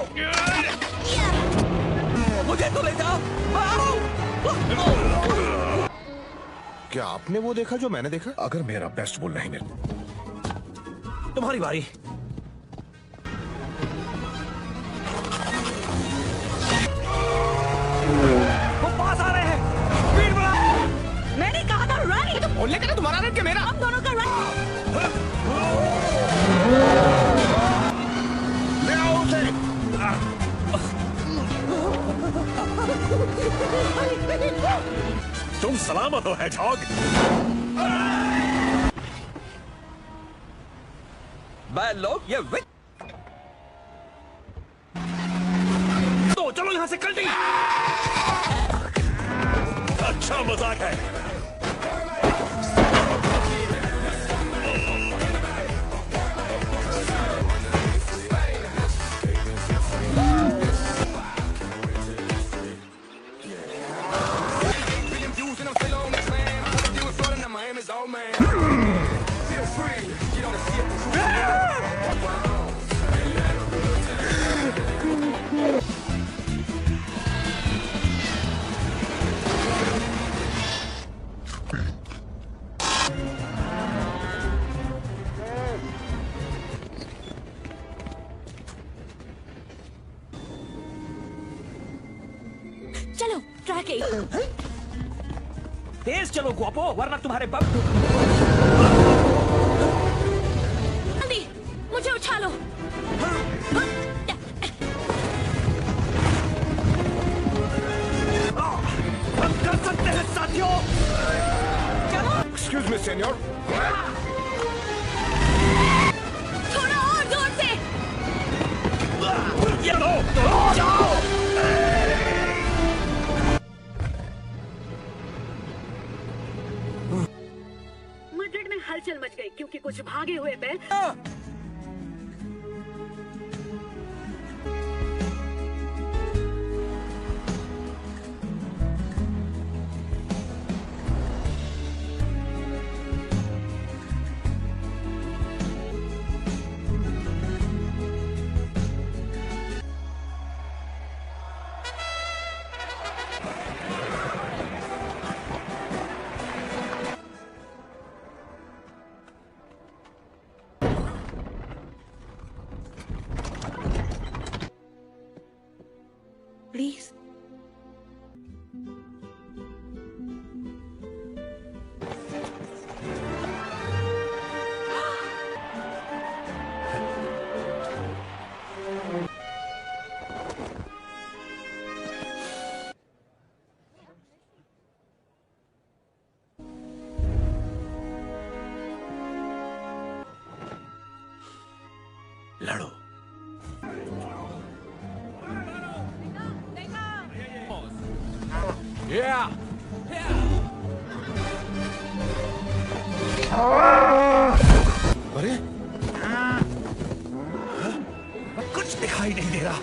मुझे तो ले जाओ। क्या आपने वो देखा जो मैंने देखा? अगर मेरा बेस्ट बुल नहीं मिल। तुम्हारी बारी। वो पास आ रहे हैं। स्पीड बढ़ा। मैंने कहा था रन। तो बोलने का तुम्हारा रन के मेरा। हम दोनों का रन। ले आओ उसे। तुम सलामत हो हेडहॉग। बैड लोग ये तो चलो यहाँ से कल्टी। अच्छा मजाक है। चलो ट्रैक 8। तेज चलो गुआपो, वरना तुम्हारे बम। जल्दी मुझे उठा लो। हम कर सकते हैं साथियों। Excuse me senior. थोड़ा और जोर से। ये लो, जाओ। मड्रिड में हलचल मच गई क्योंकि कुछ भागे हुए बैल। लड़ो। अरे कुछ दिखाई नहीं दे रहा।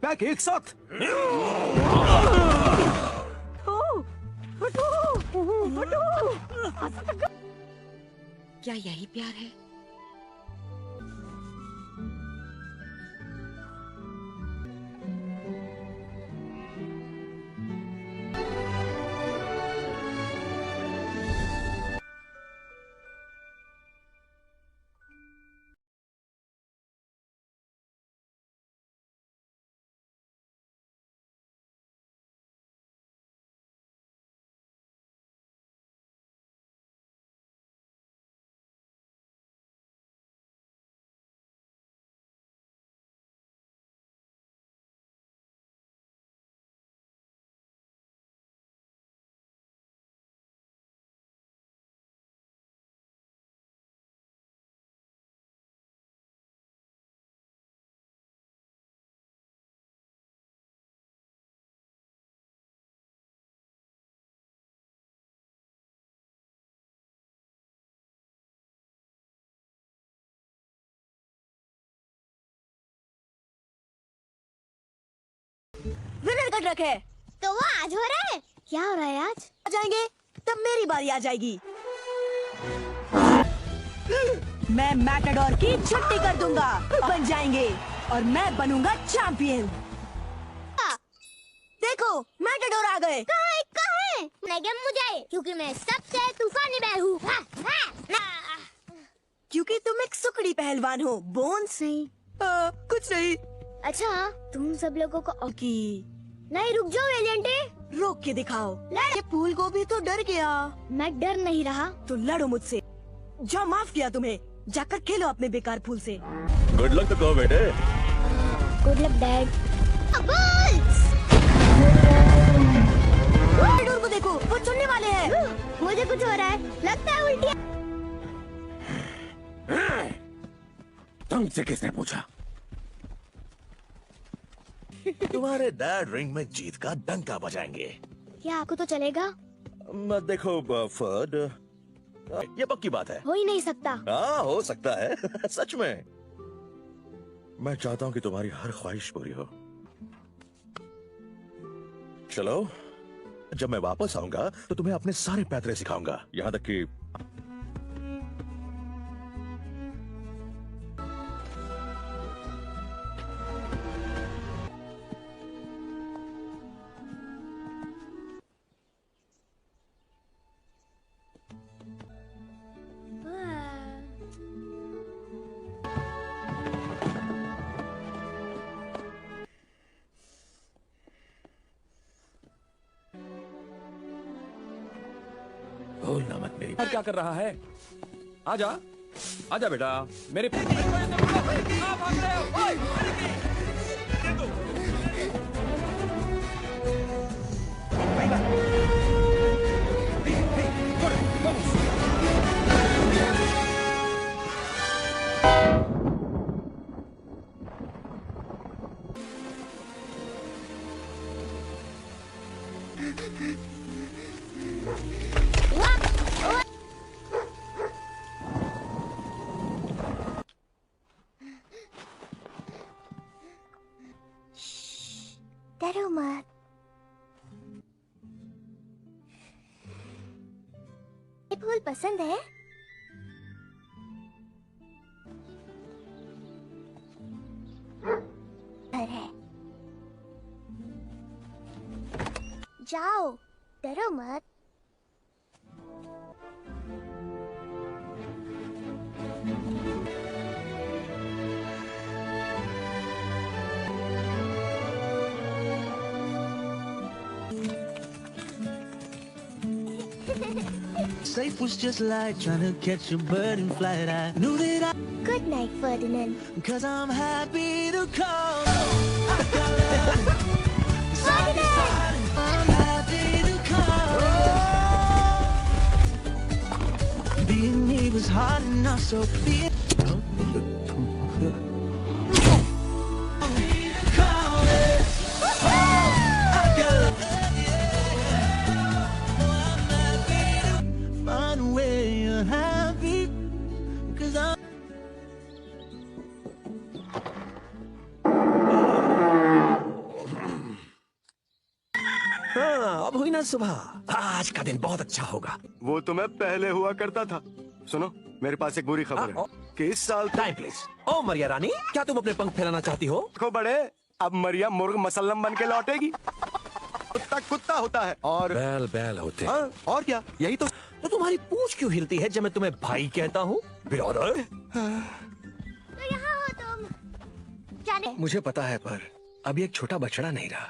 पैक एक साथ। क्या यही प्यार है? विनर का ट्रक है तो वो आज हो रहा है। क्या हो रहा है आज? आ जाएंगे तब मेरी बारी आ जाएगी। मैं मैटाडोर की छुट्टी कर दूंगा, बन जाएंगे और मैं बनूंगा चैंपियन। देखो मैटाडोर आ गए। कहाँ है? मैं गेम मुझे क्योंकि मैं सबसे तूफानी बैल हूँ। क्योंकि तुम एक सुकड़ी पहलवान हो। बोन्स नहीं, कुछ नहीं। अच्छा तुम सब लोगों को की नहीं, रुक जाओ एलियंटे, रोक के दिखाओ। ये फूल गोभी तो डर गया। मैं डर नहीं रहा। तो लड़ो मुझसे। जो माफ किया तुम्हें, जाकर खेलो अपने बेकार फूल से। गुड लक तो कहो बेटे। Good luck dad. डोर को देखो, वो चुनने वाले हैं। मुझे कुछ हो रहा है, लगता है उल्टियाँ। तुमसे किसने पूछा? तुम्हारे डैड रिंग में जीत का डंका बजाएंगे। क्या आपको तो चलेगा? मत देखो फर्ड, ये पक्की बात है। हो ही नहीं सकता। हाँ हो सकता है। सच में मैं चाहता हूँ कि तुम्हारी हर ख्वाहिश पूरी हो। चलो जब मैं वापस आऊंगा तो तुम्हें अपने सारे पैतरे सिखाऊंगा, यहाँ तक कि भूलना मत मेरी। क्या कर रहा है? आजा, आजा बेटा मेरे। मत। ये फूल पसंद है? है। जाओ, डरो मत। Safe was just like trying to catch a bird and fly it. I knew that I. Good night, Ferdinand. Cause I'm happy to call. Ferdinand! I'm happy to call. Being me was hard enough, so be it. Find a way you're happy. Cause I'm. हाँ, अब हुई ना सुबह। आज का दिन बहुत अच्छा होगा। वो तो मैं पहले हुआ करता था। सुनो, मेरे पास एक बुरी खबर है कि इस साल टाइम प्लीज। ओ मरिया रानी, क्या तुम अपने पंख फैलाना चाहती हो? देखो बड़े, अब मरिया मुर्ग मसल्लम बन के लौटेगी। कुत्ता कुत्ता होता है और बैल बैल होते हैं। हाँ, और क्या, यही तो तुम्हारी पूंछ क्यों हिलती है जब मैं तुम्हें भाई कहता हूँ? ब्रदर। तो यहाँ हो तुम। जाने। मुझे पता है, पर अभी एक छोटा बछड़ा नहीं रहा।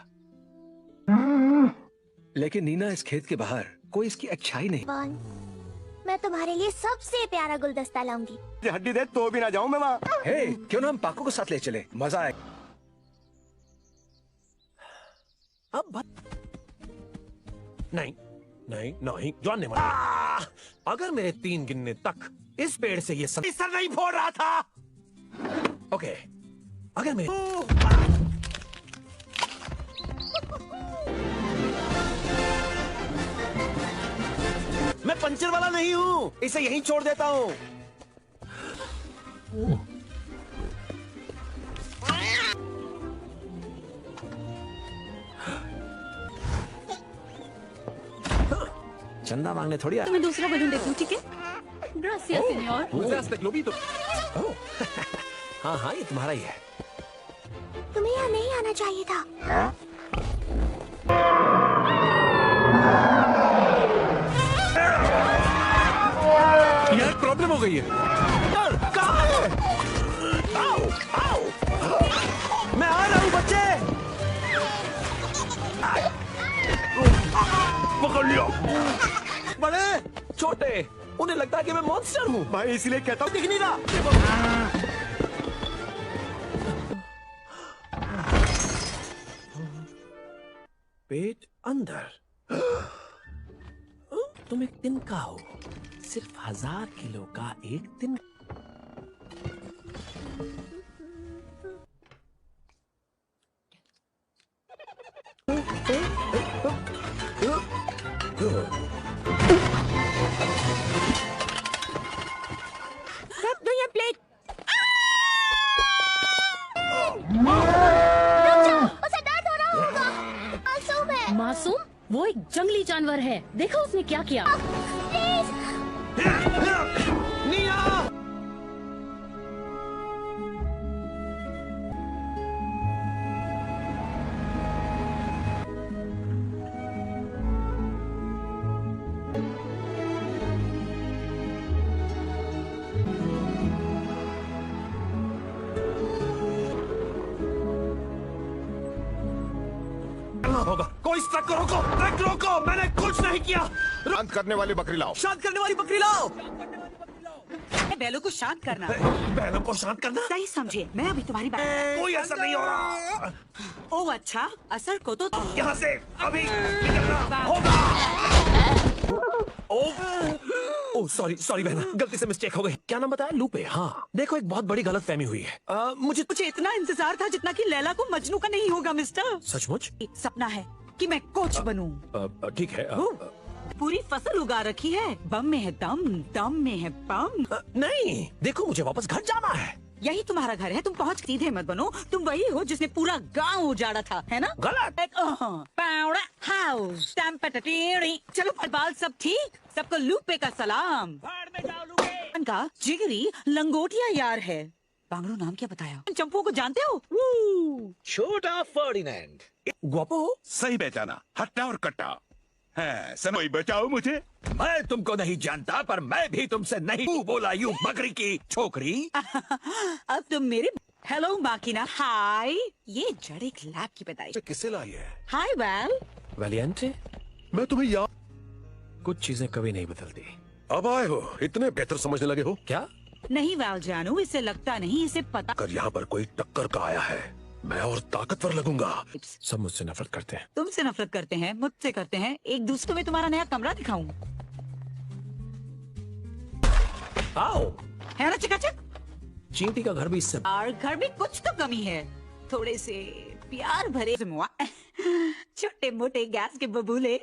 लेकिन नीना, इस खेत के बाहर कोई इसकी अच्छाई नहीं। मैं तुम्हारे लिए सबसे प्यारा गुलदस्ता लाऊंगी। हड्डी दे तो भी ना जाऊं मैं वहाँ। हे, क्यों ना हम पाको को साथ ले चले, मजा आए। अब नहीं नहीं नहीं, जानने वाला। अगर मेरे 3 गिनने तक इस पेड़ से ये सर नहीं फोड़ रहा था। ओके, अगर मैं पंचर वाला नहीं हूँ, इसे यहीं छोड़ देता हूँ। चंदा मांगने थोड़ी आया। तुम्हें दूसरा बलून देती हूँ, ठीक है? Gratia senior. हाँ हाँ, ये तुम्हारा ही है। तुम्हें यहाँ नहीं आना चाहिए था। यार प्रॉब्लम हो गई है। कहाँ है? आओ, आओ। मैं आ रहा हूँ बच्चे। पकड़ लिया। बड़े छोटे, उन्हें लगता है कि मैं मॉन्स्टर हूँ। भाई इसलिए कहता हूँ, दिख नहीं रहा। पेट अंदर। तुम एक दिन का हो, सिर्फ 1000 किलो का एक दिन। रख दो ये प्लेट। उसे दर्द हो रहा होगा। मासूम है। मासूम? वो एक जंगली जानवर है। देखो उसने क्या किया। प्लीज। नीना! होगा। कोई इस ट्रक को रोको! ट्रक रोको! मैंने कुछ नहीं किया। शांत करने वाली बकरी लाओ। शांत करने वाली बकरी लाओ। बैलों को शांत करना। बैलों को शांत करना? सही समझे, मैं अभी तुम्हारी बात। कोई असर नहीं हो रहा। ओ अच्छा, असर को तो यहाँ से अभी निकलना होगा। ओह सॉरी सॉरी बहना, गलती से मिस्टेक हो गई। क्या नाम बताया? लूपे। हाँ देखो, एक बहुत बड़ी गलत फहमी हुई है। मुझे इतना इंतजार था जितना कि लैला को मजनू का नहीं होगा मिस्टर। सचमुच? सपना है कि मैं कोच बनूं। ठीक है। पूरी फसल उगा रखी है। बम में है दम, दम में है बम। नहीं, देखो मुझे वापस घर जाना है। यही तुम्हारा घर है, तुम पहुँच सीधे मत बनो। तुम वही हो जिसने पूरा गांव उजाड़ा था, है ना? गलत। पाउडा हाउस चलो बाल सब ठीक, सबको लूपे का सलाम। का जिगरी लंगोटिया यार है। बांगड़ू नाम क्या बताया? चंपू को जानते हो? छोटा फर्डिनेंड। ग्वापो सही पहचाना, हट्टा और कट्टा है। समय बचाओ मुझे। मैं तुमको नहीं जानता, पर मैं भी तुमसे नहीं। तू बोला यू बकरी की छोकरी। अब तुम मेरे हेलो माकिना। हाय, ये जड़ एक लैब की पैदाइश। किससे लाई है? हाय वैल। वैलिएंटे, मैं तुम्हें याद। कुछ चीजें कभी नहीं बदलती। अब आए हो, इतने बेहतर समझने लगे हो क्या? नहीं वैल जानू, इसे लगता नहीं, इसे पता। कर यहाँ पर कोई टक्कर का आया है, मैं और ताकतवर लगूंगा। सब मुझसे नफरत करते हैं। तुमसे नफरत करते हैं, मुझसे करते हैं। एक दूसरे में तुम्हारा नया कमरा दिखाऊं? आओ। है ना चकाचक? चींटी का घर भी इससे। और घर में कुछ तो कमी है, थोड़े से प्यार भरे छोटे मोटे गैस के बबूले।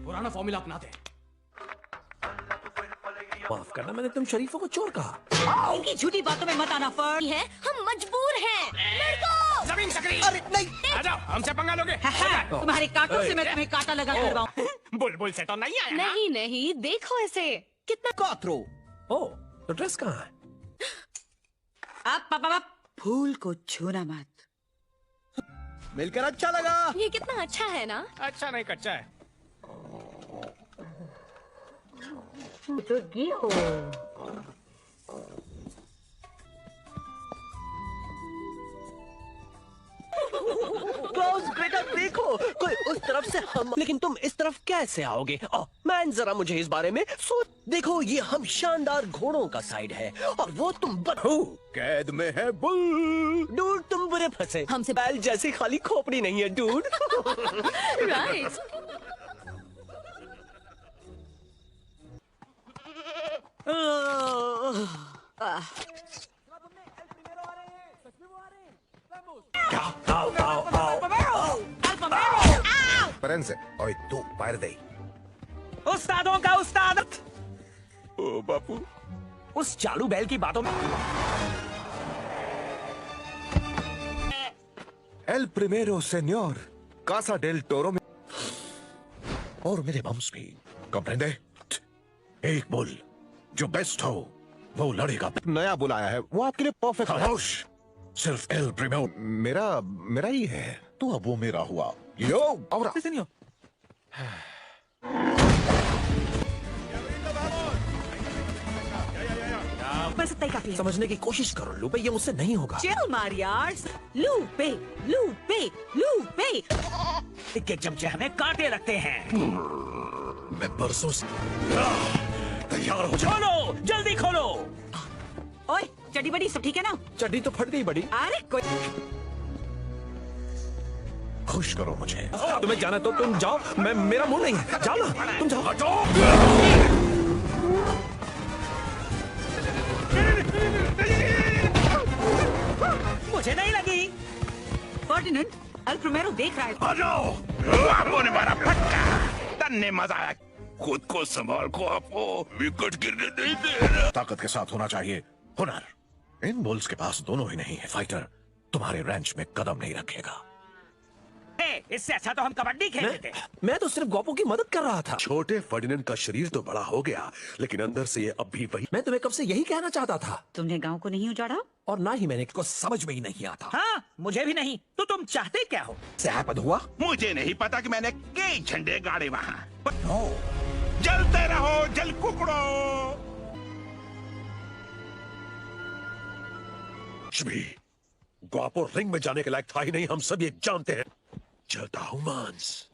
पुराना फॉर्मूला अपनाते हैं। माफ करना, मैंने तुम शरीफों को चोर कहा। इनकी झूठी बातों में मत आना फर्ड। है, हम मजबूर हैं। लड़को! जमीन सकरी। अरे नहीं। आ जाओ, हमसे पंगा लोगे? तुम्हारे कांटों से मैं तुम्हें कांटा लगा करवाऊं। बुलबुल से तो नहीं आया ना? नहीं नहीं, देखो इसे कितना। कातरो। ओ, तो ड्रेस कहाँ है? आप फूल को छूना मत। मिलकर अच्छा लगा। ये कितना अच्छा है ना? अच्छा नहीं, कच्चा है। तो ये हो। क्लोज ग्रेटा, देखो कोई उस तरफ से हम, लेकिन तुम इस तरफ कैसे आओगे? मैन जरा मुझे इस बारे में सोच। देखो ये हम शानदार घोड़ों का साइड है और वो तुम कैद में है बुल। डूड तुम बुरे फंसे। हमसे बैल जैसी खाली खोपड़ी नहीं है dude. Right. Prense, hoy tú, perde. उस्तादों का उस्ताद। ओ बापू, उस चालू बैल की बातों में। El primero, señor. Casa del Toro में। और मेरे बम्स भी, comprende? एक बुल जो बेस्ट हो वो लड़ेगा। नया बुल आया है, वो आपके लिए परफेक्ट। खामोश, सिर्फ एल प्रीमियो मेरा ही है, तो अब वो मेरा हुआ। यो और समझने की कोशिश करो लूपे, ये मुझसे नहीं होगा। चिल मार यार। लूपे लूपे लूपे। के चमचे हमें कांटे लगते हैं। मैं परसों से तैयार हो जाओ। खोलो, जल्दी खोलो। ओए चड्डी बड़ी सब ठीक है ना? चड्डी तो फट गई बड़ी। अरे कोई खुश करो मुझे। तुम्हें जाना तो तुम जाओ, मैं मेरा मुंह नहीं है। जाओ ना, तुम जाओ। मुझे नहीं लगी। फर्डिनेंड, एल प्रीमियो देख रहा है। आ जाओ। आपो ने मारा फटका, तन्ने मजा आया। खुद को संभाल को, आपो विकेट गिरने नहीं दे रहा। ताकत के साथ होना चाहिए हुनर। इन बुल्स के पास दोनों ही नहीं है। फाइटर तुम्हारे रैंच में कदम नहीं रखेगा। इससे अच्छा तो हम कबड्डी खेलते थे। मैं तो सिर्फ गोपो की मदद कर रहा था। छोटे फर्डिनेंड का शरीर तो बड़ा हो गया, लेकिन अंदर से ये अब भी वही। मैं तुम्हें कब से यही कहना चाहता था। तुमने गांव को नहीं उजाड़ा और ना ही मैंने को समझ में ही नहीं आता। हाँ, मुझे भी नहीं। तो तुम चाहते क्या हो? सहपद हुआ। मुझे नहीं पता कि मैंने कई झंडे गाड़े वहाँ। जलते रहो जल कुकड़ो। ग्वापो रिंग में जाने के लायक था ही नहीं, हम सब ये जानते हैं। चलता हूं मांस।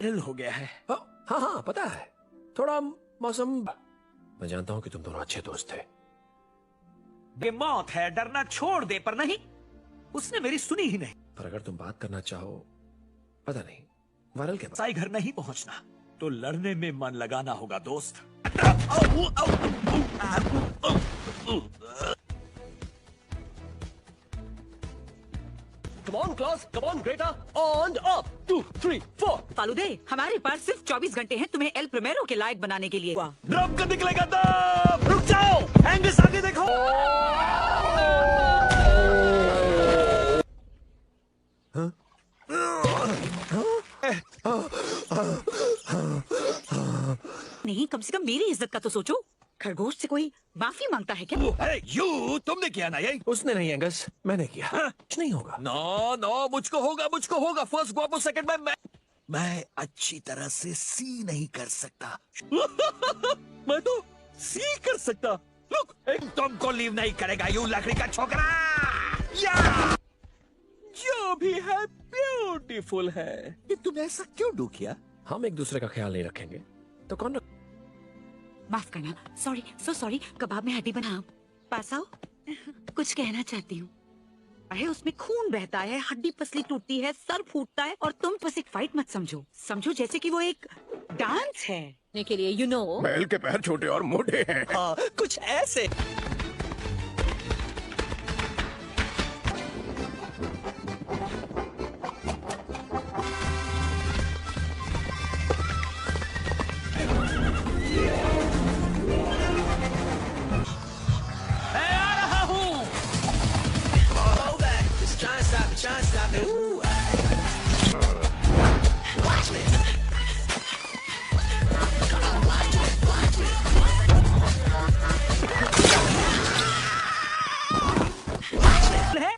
हिल हो गया है। हाँ पता है, थोड़ा मौसम। मैं जानता हूं कि तुम दोनों अच्छे दोस्त थे। ये मौत है, डरना छोड़ दे। पर नहीं, उसने मेरी सुनी ही नहीं। पर अगर तुम बात करना चाहो, पता नहीं, वायरल के साई घर नहीं पहुंचना तो लड़ने में मन लगाना होगा दोस्त। Come on, Klaus. Come on, Greta. On up. 2, 3, 4. फालूदे, हमारे पास सिर्फ 24 घंटे हैं तुम्हें एल प्रिमेरो के लायक बनाने के लिए। ड्रम का निकलेगा दम। रुक जाओ, एंगस आगे देखो। नहीं, कम से कम मेरी इज्जत का तो सोचो। खरगोश से कोई माफी मांगता है क्या? अरे यू, तुमने किया ना ये? उसने नहीं एंगस, मैंने किया। कुछ नहीं होगा। नो नो, मुझको होगा। फर्स्ट गुआपो सेकंड में मैं अच्छी तरह से सी नहीं कर सकता। मैं तो सी कर सकता। लुक, तुमको लीव नहीं करेगा यू लकड़ी का छोकरा। या जो भी है ब्यूटीफुल है। ये तुम ऐसा क्यों डू किया? हम एक दूसरे का ख्याल नहीं रखेंगे तो कौन माफ करना, सॉरी, सो सॉरी। कबाब में हड्डी बनाओ, पास आओ। कुछ कहना चाहती हूँ। अरे उसमें खून बहता है, हड्डी पसली टूटती है, सर फूटता है, और तुम बस एक फाइट मत समझो जैसे कि वो एक डांस है के लिए, यू नो। बैल के पैर छोटे और मोटे हैं। हाँ, कुछ ऐसे।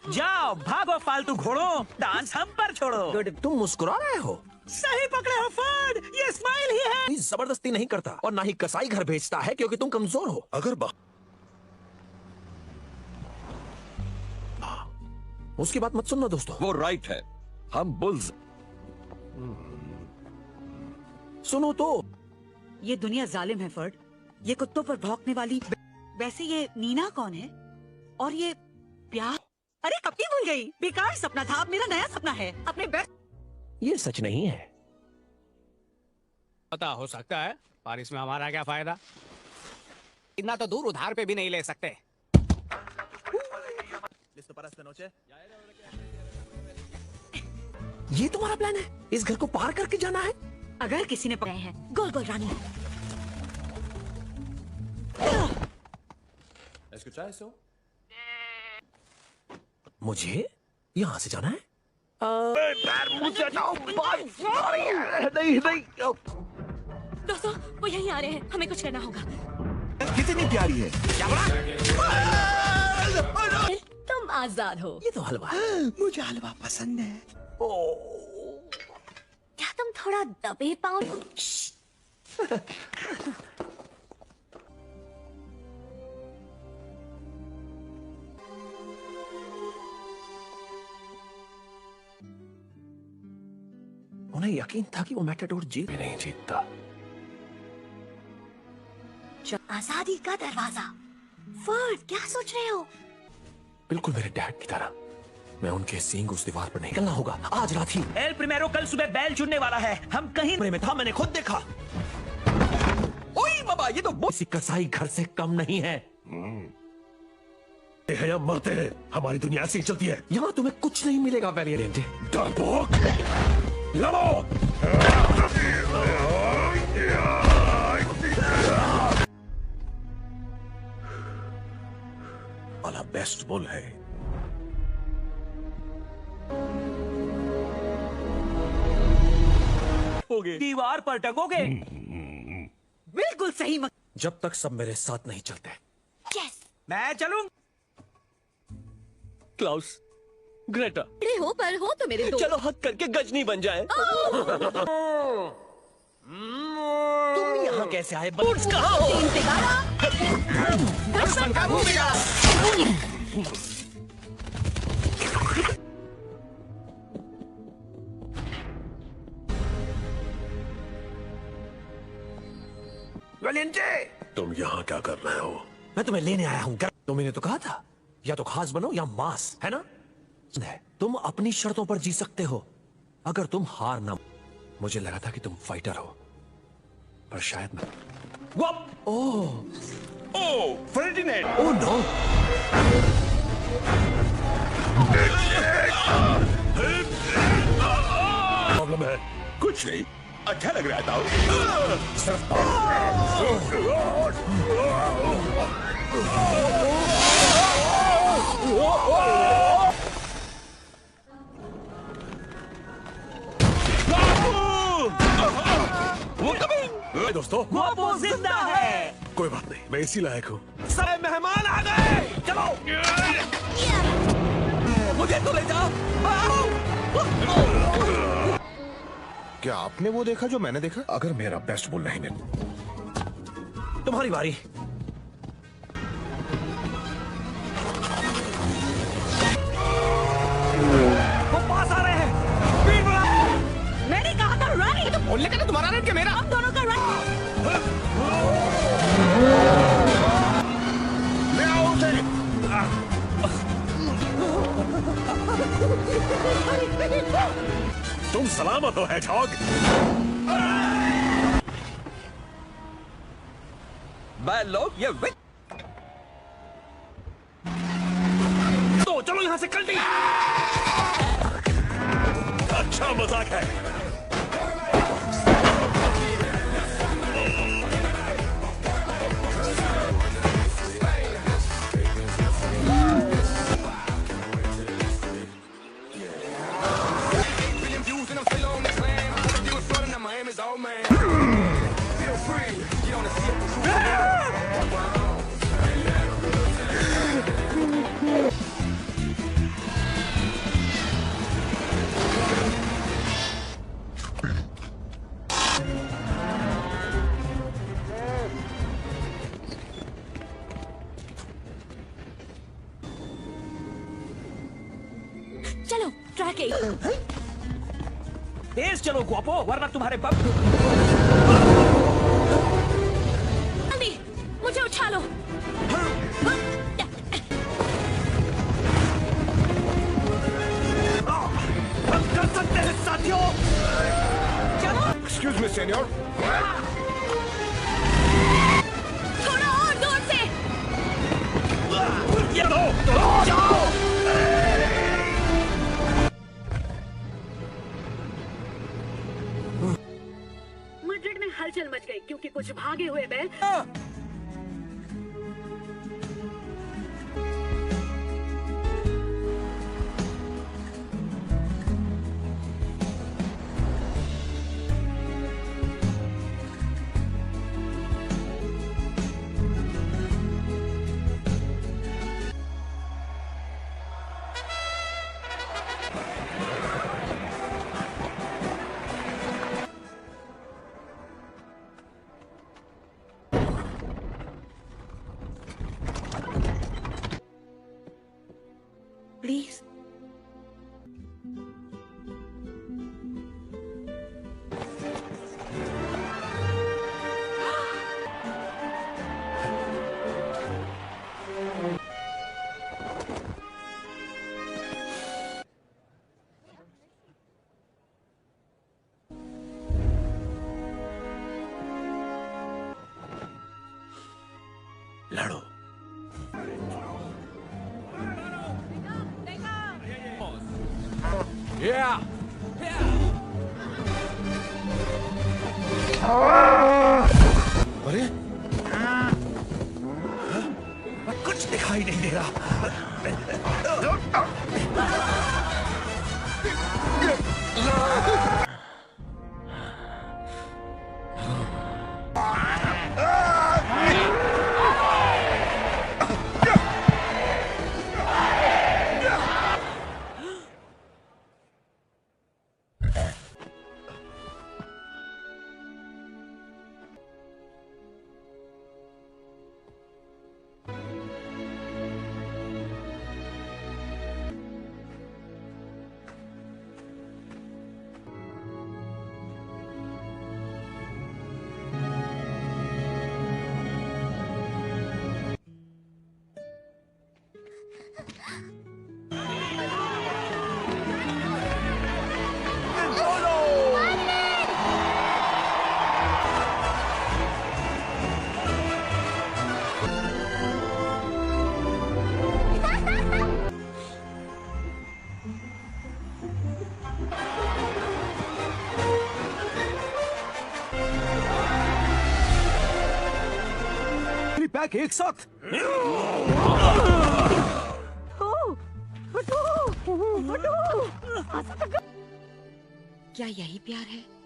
जाओ भागो फालतू घोड़ों, डांस हम पर छोड़ो। तुम मुस्कुरा रहे हो? सही पकड़े हो फर्ड, ये स्माइल ही है। जबरदस्ती नहीं करता और ना ही कसाई घर भेजता है क्योंकि तुम कमजोर हो। अगर उसकी बात मत सुनना दोस्तों। वो राइट है, हम बुल्स। सुनो तो, ये दुनिया जालिम है फर्ड। ये कुत्तों पर भौंकने वाली। वैसे ये नीना कौन है? और ये प्यार? अरे कब की भूल गई। बेकार सपना था, अब मेरा नया सपना है। अपने बेस्ट। ये सच नहीं है। पता हो सकता है, पर इसमें हमारा क्या फायदा? इतना तो दूर उधार पे भी नहीं ले सकते। ये तुम्हारा प्लान है? इस घर को पार करके जाना है? अगर किसी ने पकड़े हैं गोल गोल रानी। मुझे यहाँ से जाना है? नहीं। दोस्तों, वो यहीं आ रहे हैं, हमें कुछ करना होगा। कितनी प्यारी है। तुम आजाद हो। ये तो हलवा है। मुझे हलवा पसंद है। क्या तुम थोड़ा दबे पाओ? उन्हें यकीन था कि वो मैटाडोर जीत भी नहीं जीतता। आजादी का दरवाजा। फर्ड, क्या सोच रहे हो? बिल्कुल मेरे डैड की तरह। मैं उनके सींग उस दीवार पर निकलना होगा आज रात ही। एल प्रिमेरो कल सुबह बैल चुनने वाला है। हम कहीं में था, मैंने खुद देखा। ओए बाबा, ये तो किसी कसाई घर से कम नहीं है। या मरते हैं, हमारी दुनिया ऐसी चलती है। यहाँ तुम्हें कुछ नहीं मिलेगा वैलियंट। लड़ो। वाला बेस्ट बुल है। दीवार पर टंगोगे। बिल्कुल सही जब तक सब मेरे साथ नहीं चलते। यस। मैं चलूं। क्लाउस, ग्रेटा, हो पर हो तो मेरे दोस्त। चलो हक करके गजनी बन जाए। तुम यहाँ कैसे आए? बूट्स कहाँ हो? तुम यहाँ क्या कर रहे हो? मैं तुम्हें लेने आया हूँ। तुमने तो कहा था या तो खास बनो या मांस, है ना? तुम अपनी शर्तों पर जी सकते हो अगर तुम हार ना। मुझे लगा था कि तुम फाइटर हो, पर शायद मैं oh Ferdinand. Oh no. Problem है? कुछ नहीं, अच्छा लग रहा था। दोस्तों, गुआपो जिंदा है। कोई बात नहीं, मैं इसी लायक हूँ। सब मेहमान आ गए, चलो मुझे तो ले जाओ। क्या आपने वो देखा जो मैंने देखा? अगर मेरा बेस्ट बुल नहीं मिला, तुम्हारी बारी। वो पास आ रहे हैं, स्पीड बढ़ा। मैंने कहा था राइट। तो बोलने का ना तुम्हारा रेट क्या मेरा? हम दोनों का राइट। ले आओ उसे। तुम सलामत हो हेडहॉग। बैड लोग ये तो चलो यहां से कल्टी। अच्छा मजाक है। चलो ट्रैक 8। तेज चलो गुआपो, वरना तुम्हारे बम। जल्दी मुझे उठा लो। हम कर सकते हैं साथियों। Excuse me senior. थोड़ा और जोर से। ये लो, जाओ। मस्जिद में हलचल मच गई क्योंकि कुछ भागे हुए बैल प्लीज। लड़ो। Yeah. अरे कुछ दिखाई नहीं दे रहा। पैक एक साथ। क्या यही प्यार है?